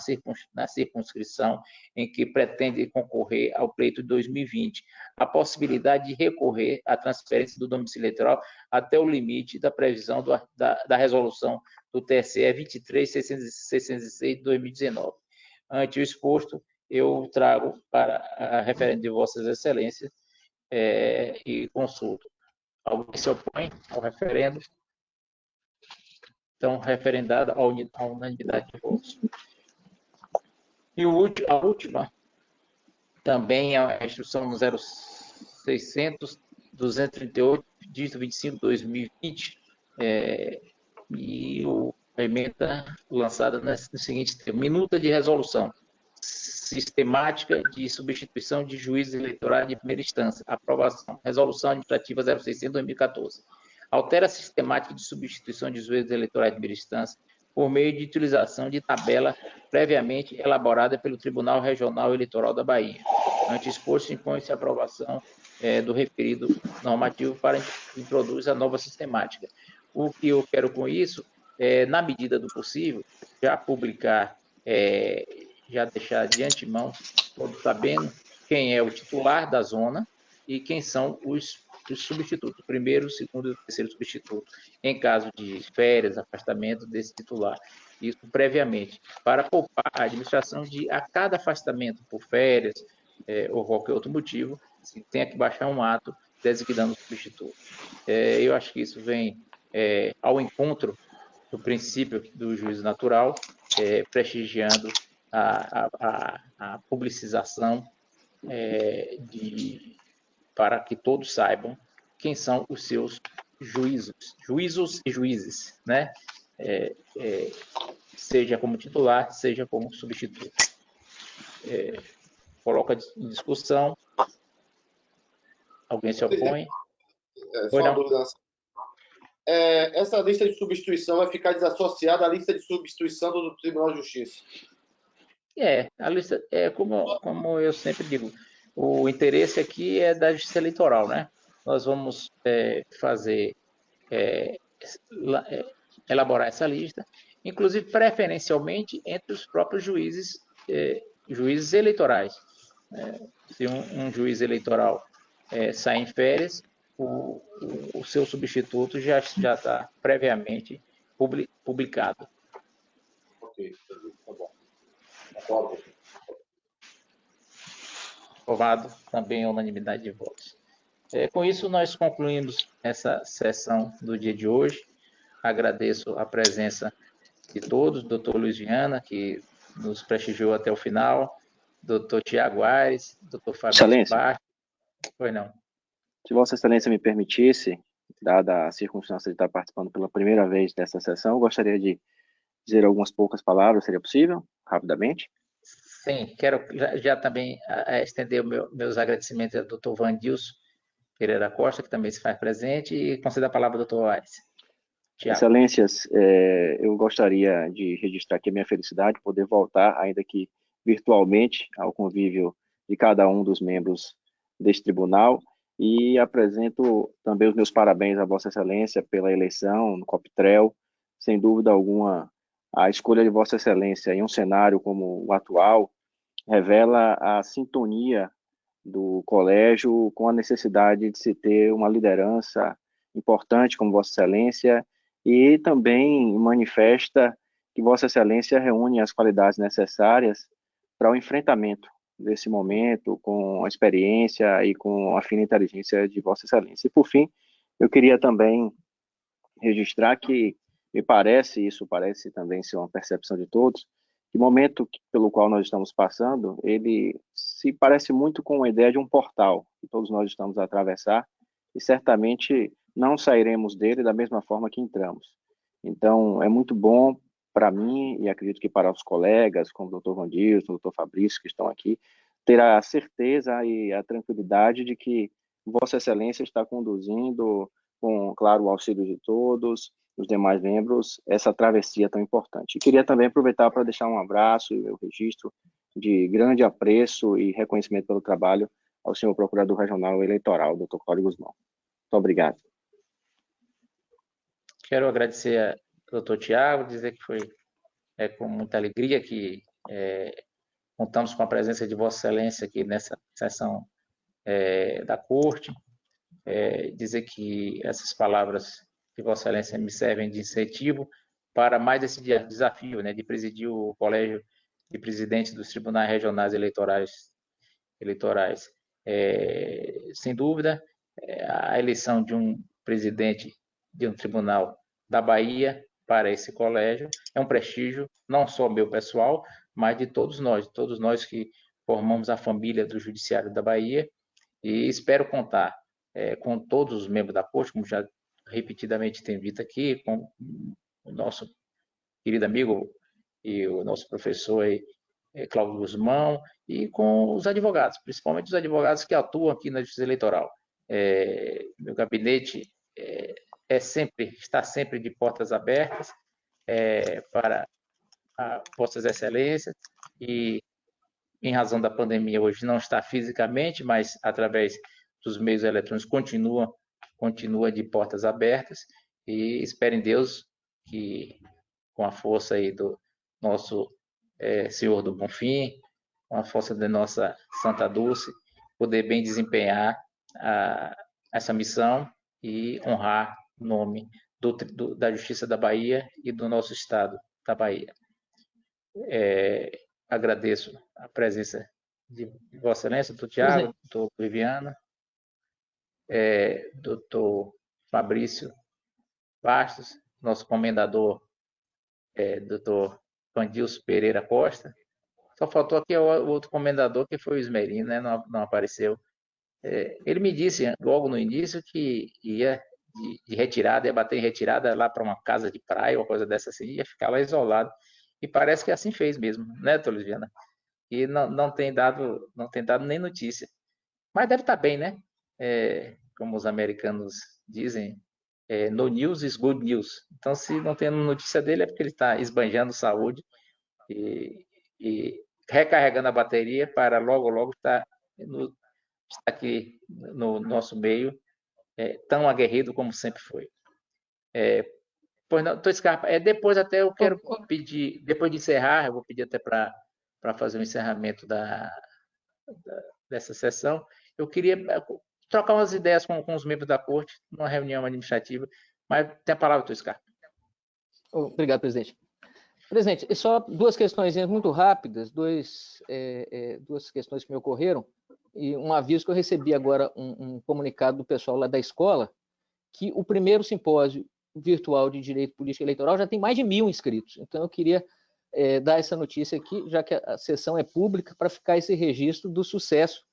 circunscrição em que pretendem concorrer ao pleito de 2020, a possibilidade de recorrer à transferência do domicílio eleitoral até o limite da previsão da resolução do TSE 23.606 de 2019. Ante o exposto, eu trago para a referendo de Vossas Excelências e consulto. Alguém se opõe ao referendo? Então, referendada a unanimidade de votos. E a última também é a instrução no 0600-238, dígito 25/2020, e a emenda lançada no seguinte termo: minuta de resolução sistemática de substituição de juízes eleitorais de primeira instância. Aprovação. Resolução administrativa 0600/2014. Altera a sistemática de substituição de juízes eleitorais de primeira instância por meio de utilização de tabela previamente elaborada pelo Tribunal Regional Eleitoral da Bahia. Ante exposto, impõe-se a aprovação do referido normativo para introduzir a nova sistemática. O que eu quero com isso é, na medida do possível, já publicar, já deixar de antemão, todos sabendo quem é o titular da zona e quem são os substitutos, o primeiro, o segundo e o terceiro substituto, em caso de férias, afastamento desse titular. Isso previamente, para poupar a administração de, a cada afastamento por férias ou qualquer outro motivo, se tenha que baixar um ato designando o substituto. Eu acho que isso vem ao encontro do princípio do juízo natural, prestigiando a publicização para que todos saibam quem são os seus juízos e juízes, né? Seja como titular, seja como substituto. Coloca em discussão. Alguém se opõe? Só uma dúvida. Essa lista de substituição vai ficar desassociada à lista de substituição do Tribunal de Justiça? A lista como eu sempre digo, o interesse aqui é da Justiça Eleitoral, né? Nós vamos elaborar essa lista, inclusive preferencialmente entre os próprios juízes eleitorais. Se um juiz eleitoral sai em férias, o seu substituto já está previamente publicado. Ok, tá bom. Acordo. Aprovado também a unanimidade de votos. Com isso, nós concluímos essa sessão do dia de hoje. Agradeço a presença de todos, doutor Luiz Viana, que nos prestigiou até o final, doutor Tiago Aires, doutor Fabrício Bastos. Foi não. Se Vossa Excelência me permitisse, dada a circunstância de estar participando pela primeira vez dessa sessão, eu gostaria de dizer algumas poucas palavras, seria possível? Rapidamente? Sim, quero já também estender meus agradecimentos ao doutor Vandilson Pereira Costa, que também se faz presente, e conceder a palavra ao doutor Aires. Tiago. Excelências, eu gostaria de registrar aqui a minha felicidade de poder voltar, ainda que virtualmente, ao convívio de cada um dos membros deste tribunal, e apresento também os meus parabéns a Vossa Excelência pela eleição no COPTREL. Sem dúvida alguma, a escolha de Vossa Excelência em um cenário como o atual revela a sintonia do colégio com a necessidade de se ter uma liderança importante como Vossa Excelência, e também manifesta que Vossa Excelência reúne as qualidades necessárias para o enfrentamento desse momento, com a experiência e com a fina inteligência de Vossa Excelência. E, por fim, eu queria também registrar que isso parece também ser uma percepção de todos, que o momento pelo qual nós estamos passando, ele se parece muito com a ideia de um portal, que todos nós estamos a atravessar, e certamente não sairemos dele da mesma forma que entramos. Então, é muito bom para mim, e acredito que para os colegas, como o doutor Vandilson, o doutor Fabrício, que estão aqui, ter a certeza e a tranquilidade de que Vossa Excelência está conduzindo, com, claro, o auxílio de todos, os demais membros, essa travessia tão importante. E queria também aproveitar para deixar um abraço e o registro de grande apreço e reconhecimento pelo trabalho ao senhor Procurador Regional Eleitoral, doutor Cláudio Guzmão. Muito obrigado. Quero agradecer ao doutor Tiago, dizer que foi com muita alegria que contamos com a presença de Vossa Excelência aqui nessa sessão da Corte, dizer que essas palavras de Vossa Excelência me servem de incentivo para mais esse desafio, né, de presidir o Colégio de Presidentes dos Tribunais Regionais Eleitorais. Sem dúvida, a eleição de um presidente de um tribunal da Bahia para esse colégio é um prestígio, não só meu pessoal, mas de todos nós que formamos a família do Judiciário da Bahia, e espero contar com todos os membros da Corte, como já repetidamente tenho dito aqui, com o nosso querido amigo e o nosso professor Cláudio Guzmão, e com os advogados, principalmente os advogados que atuam aqui na Justiça Eleitoral. Meu gabinete está sempre de portas abertas para Vossas Excelências, e em razão da pandemia hoje não está fisicamente, mas através dos meios eletrônicos continua de portas abertas, e espero em Deus que, com a força aí do nosso Senhor do Bonfim, com a força da nossa Santa Dulce, poder bem desempenhar essa missão e honrar o nome da Justiça da Bahia e do nosso Estado da Bahia. Agradeço a presença de Vossa Excelência, doutor Tiago, doutor Viviana, doutor Fabrício Bastos, nosso comendador doutor Vandilson Pereira Costa. Só faltou aqui o outro comendador, que foi o Ismerino, né? Não apareceu. Ele me disse logo no início que ia de retirada, ia bater em retirada lá para uma casa de praia, uma coisa dessa assim, ia ficar lá isolado. E parece que assim fez mesmo, né, Toliviana? E não tem dado nem notícia. Mas deve estar bem, né? Como os americanos dizem, no news is good news. Então, se não tem notícia dele, é porque ele está esbanjando saúde e recarregando a bateria para logo estar aqui no nosso meio, tão aguerrido como sempre foi. Pois não, Scarpa, depois até eu quero pedir, depois de encerrar, eu vou pedir até para fazer o encerramento dessa sessão, eu queria trocar umas ideias com os membros da corte, numa reunião administrativa, mas tem a palavra, Scarpa. Obrigado, presidente. Presidente, só duas questões muito rápidas, duas questões que me ocorreram, e um aviso que eu recebi agora, um comunicado do pessoal lá da escola, que o primeiro simpósio virtual de Direito Político Eleitoral já tem mais de 1.000 inscritos. Então, eu queria dar essa notícia aqui, já que a sessão é pública, para ficar esse registro do sucesso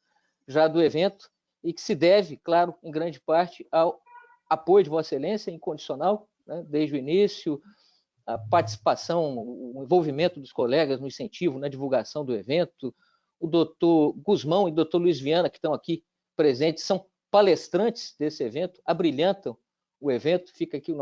já do evento, e que se deve, claro, em grande parte, ao apoio de Vossa Excelência incondicional, né, desde o início, a participação, o envolvimento dos colegas no incentivo, na divulgação do evento. O doutor Guzmão e o doutor Luiz Viana, que estão aqui presentes, são palestrantes desse evento, abrilhantam o evento. Fica aqui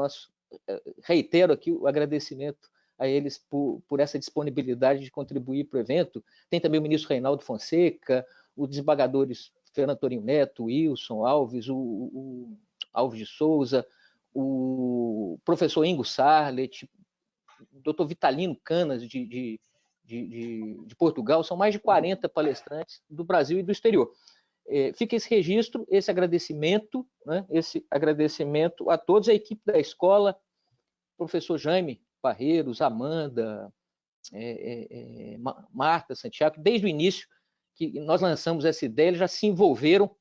reitero aqui o agradecimento a eles por essa disponibilidade de contribuir para o evento. Tem também o ministro Reinaldo Fonseca, os desembargadores Fernando Torinho Neto, Wilson Alves, o Alves de Souza, o professor Ingo Sarlet, o doutor Vitalino Canas, de Portugal. São mais de 40 palestrantes do Brasil e do exterior. Fica esse registro, esse agradecimento, né, a todos, a equipe da escola, professor Jaime Barreiros, Amanda, Marta Santiago, desde o início que nós lançamos essa ideia, eles já se envolveram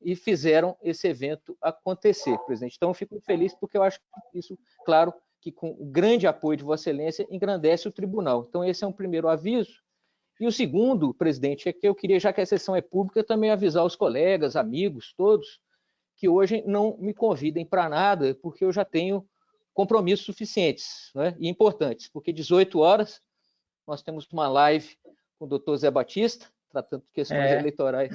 e fizeram esse evento acontecer, presidente. Então, eu fico muito feliz, porque eu acho que isso, claro, que com o grande apoio de Vossa Excelência, engrandece o tribunal. Então, esse é um primeiro aviso. E o segundo, presidente, é que eu queria, já que a sessão é pública, também avisar os colegas, amigos, todos, que hoje não me convidem para nada, porque eu já tenho compromissos suficientes, né, e importantes, porque 18 horas nós temos uma live com o doutor Zé Batista, tratando de questões eleitorais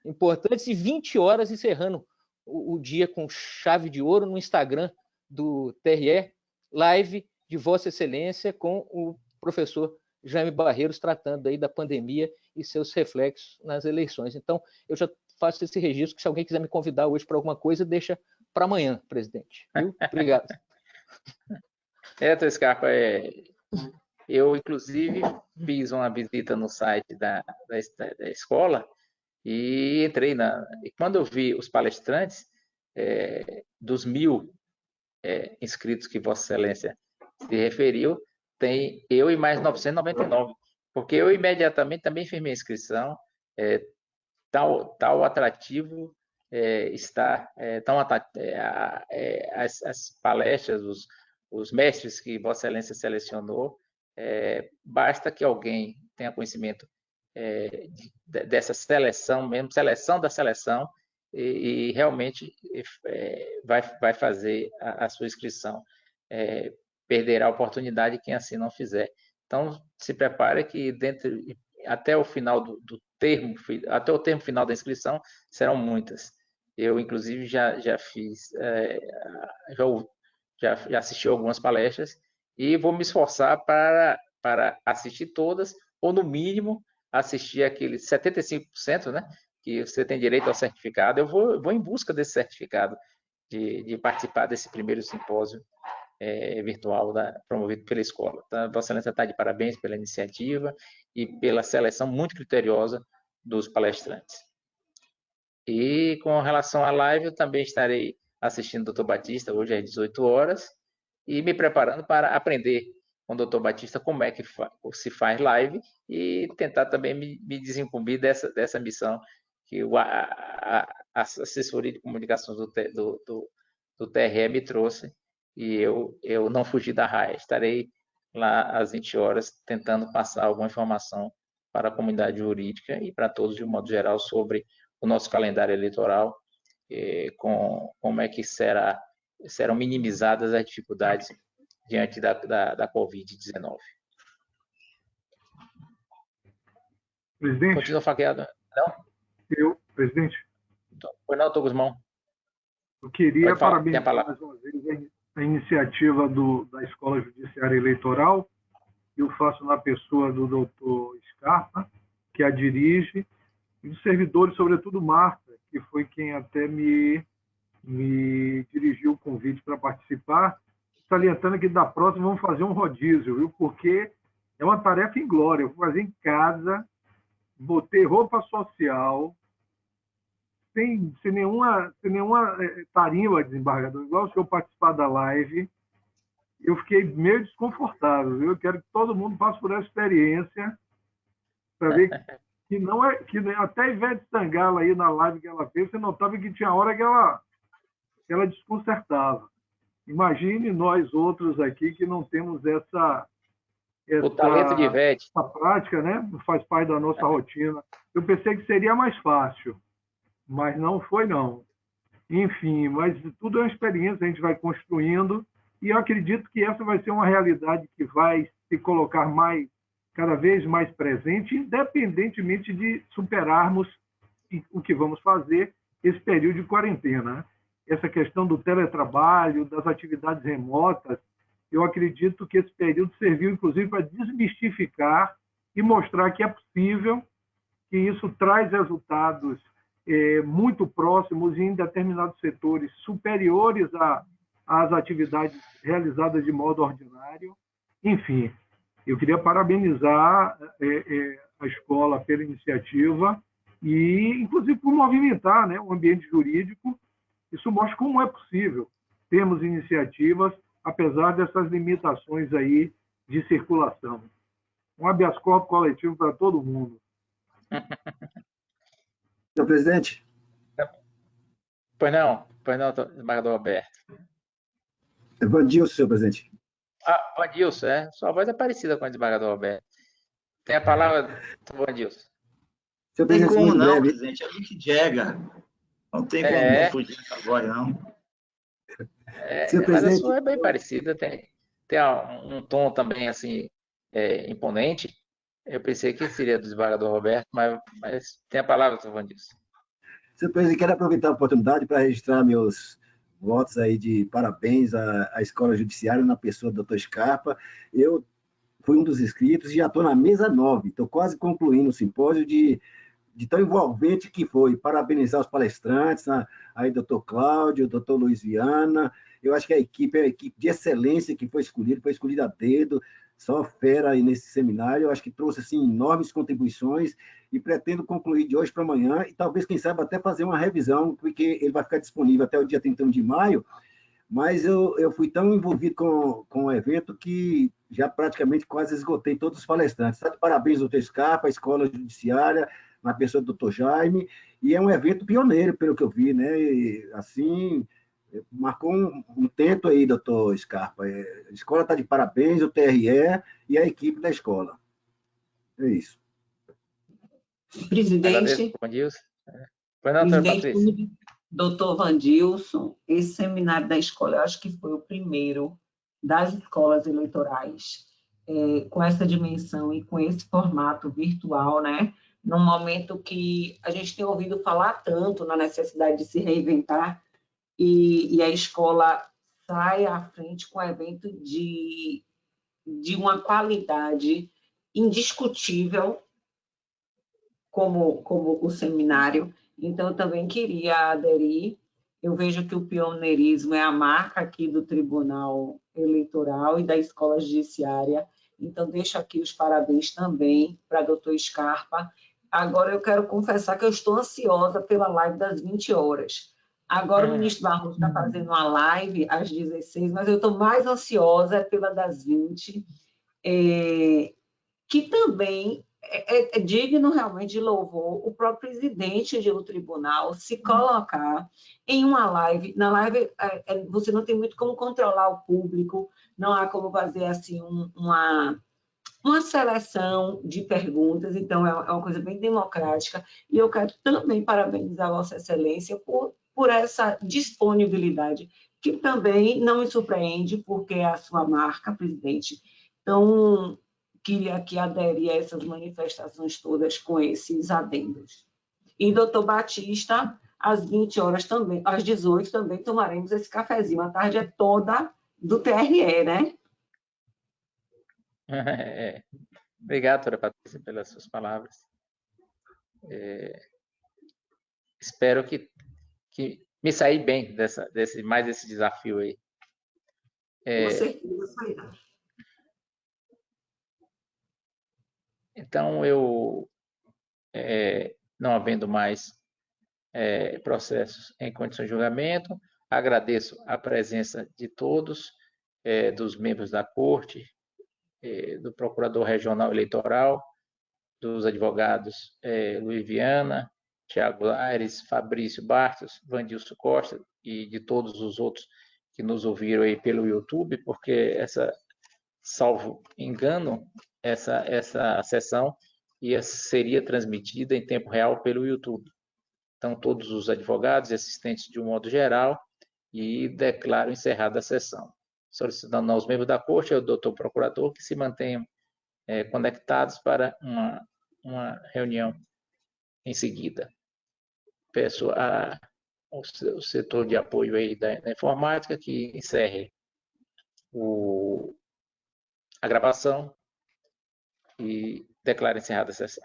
importantes, e 20 horas encerrando o dia com chave de ouro no Instagram do TRE, live de Vossa Excelência com o professor Jaime Barreiros, tratando aí da pandemia e seus reflexos nas eleições. Então, eu já faço esse registro, que se alguém quiser me convidar hoje para alguma coisa, deixa para amanhã, presidente. Viu? Obrigado. Scarpa, eu, inclusive, fiz uma visita no site da escola e entrei e quando eu vi os palestrantes, dos 1.000 inscritos que Vossa Excelência se referiu, tem eu e mais 999, porque eu imediatamente também fiz minha inscrição. Tal atrativo está, as palestras, os mestres que Vossa Excelência selecionou, basta que alguém tenha conhecimento dessa seleção, mesmo seleção da seleção, e realmente vai fazer a sua inscrição. Perderá a oportunidade quem assim não fizer. Então, se prepare que até o final do termo, até o termo final da inscrição, serão muitas. Eu, inclusive, já fiz, já assisti algumas palestras e vou me esforçar para assistir todas, ou no mínimo assistir aqueles 75%, né, que você tem direito ao certificado. Eu vou em busca desse certificado de participar desse primeiro simpósio virtual promovido pela escola. Então, Vossa Excelência está de parabéns pela iniciativa e pela seleção muito criteriosa dos palestrantes. E com relação à live, eu também estarei assistindo o Dr. Batista hoje às 18 horas e me preparando para aprender com o Dr. Batista como é que se faz live e tentar também me desincumbir dessa missão que a assessoria de comunicações do TRE me trouxe, e eu não fugi da raia. Estarei lá às 20 horas, tentando passar alguma informação para a comunidade jurídica e para todos, de um modo geral, sobre o nosso calendário eleitoral, como é que serão minimizadas as dificuldades diante da Covid-19. Presidente? Continua faqueado. Não? Presidente? Foi não, Guzmão. Eu queria parabenizar mais uma vez a iniciativa da Escola Judiciária Eleitoral. Eu faço na pessoa do doutor Scarpa, que a dirige, e dos servidores, sobretudo Marta, que foi quem até me dirigiu o convite para participar, salientando que da próxima vamos fazer um rodízio, viu? Porque é uma tarefa inglória. Eu vou fazer em casa, botei roupa social, sem nenhuma tarimba, desembargador, igual se eu participar da live, eu fiquei meio desconfortável, viu? Eu quero que todo mundo passe por essa experiência para ver que não é que até Ivete Sangalo aí na live que ela fez, você notava que tinha hora que ela desconcertava. Imagine nós outros aqui que não temos essa o talento de Ivete, essa prática, né? Faz parte da nossa rotina. Eu pensei que seria mais fácil, mas não foi, não. Enfim, mas tudo é uma experiência, a gente vai construindo, e eu acredito que essa vai ser uma realidade que vai se colocar cada vez mais presente, independentemente de superarmos o que vamos fazer esse período de quarentena, né? Essa questão do teletrabalho, das atividades remotas, eu acredito que esse período serviu, inclusive, para desmistificar e mostrar que é possível, que isso traz resultados muito próximos e em determinados setores superiores às atividades realizadas de modo ordinário. Enfim, eu queria parabenizar a escola pela iniciativa e, inclusive, por movimentar, né, o ambiente jurídico. Isso mostra como é possível termos iniciativas, apesar dessas limitações aí de circulação. Um habeas corpus coletivo para todo mundo. Senhor presidente? Pois não, desembargador Alberto. Vandilson, senhor presidente. Vandilson, sua voz é parecida com a do desembargador Alberto. Tem a palavra, Vandilson. Não tem como não, presidente, é Mick Jagger. Não tem como não fugir dessa voz, não. Mas a sua é bem parecida, tem um tom também, assim, imponente. Eu pensei que seria do desembargador Roberto, mas tem a palavra, senhor Vandilson. Senhor presidente, quero aproveitar a oportunidade para registrar meus votos aí de parabéns à Escola Judiciária na pessoa do doutor Scarpa. Eu fui um dos inscritos e já estou na mesa 9, estou quase concluindo o simpósio de tão envolvente que foi. Parabenizar os palestrantes, aí doutor Cláudio, doutor Luiz Viana. Eu acho que a equipe é uma equipe de excelência que foi escolhida a dedo, só fera aí nesse seminário. Eu acho que trouxe assim, enormes contribuições e pretendo concluir de hoje para amanhã e talvez, quem sabe, até fazer uma revisão, porque ele vai ficar disponível até o dia 31 de maio, mas eu fui tão envolvido com o evento que já praticamente quase esgotei todos os palestrantes. Tá de parabéns, doutor Scarpa, a Escola Judiciária, na pessoa do doutor Jaime, e é um evento pioneiro, pelo que eu vi, né? E, assim, marcou um tempo aí, doutor Scarpa. A escola está de parabéns, o TRE e a equipe da escola. É isso. Presidente, doutor Vandilson, esse seminário da escola, eu acho que foi o primeiro das escolas eleitorais, com essa dimensão e com esse formato virtual, né? Num momento que a gente tem ouvido falar tanto na necessidade de se reinventar, e a escola sai à frente com um evento de uma qualidade indiscutível, como o seminário. Então, eu também queria aderir. Eu vejo que o pioneirismo é a marca aqui do Tribunal Eleitoral e da Escola Judiciária. Então, deixo aqui os parabéns também para o doutor Scarpa. Agora, eu quero confessar que eu estou ansiosa pela live das 20 horas. Agora, o ministro Barroso está fazendo uma live às 16, mas eu estou mais ansiosa pela das 20, que também é digno realmente de louvor o próprio presidente do tribunal se colocar em uma live. Na live, você não tem muito como controlar o público, não há como fazer assim uma seleção de perguntas, então é uma coisa bem democrática, e eu quero também parabenizar Vossa Excelência por essa disponibilidade, que também não me surpreende, porque é a sua marca, presidente. Então, queria aqui aderir a essas manifestações todas com esses adendos. E, doutor Batista, às 20 horas também, às 18 também tomaremos esse cafezinho, a tarde é toda do TRE, né? Obrigado, doutora Patrícia, pelas suas palavras. Espero que me saí bem desse desafio aí. Com certeza sairá. Então, não havendo mais processos em condições de julgamento, agradeço a presença de todos, dos membros da Corte, do Procurador Regional Eleitoral, dos advogados Luiz Viana, Tiago Aires, Fabrício Bartos, Vandilson Costa e de todos os outros que nos ouviram aí pelo YouTube, porque salvo engano, essa sessão seria transmitida em tempo real pelo YouTube. Então, todos os advogados e assistentes de um modo geral, e declaro encerrada a sessão. Solicitando aos membros da Corte e ao doutor Procurador que se mantenham conectados para uma reunião em seguida. Peço ao setor de apoio aí da informática que encerre a gravação e declare encerrada a sessão.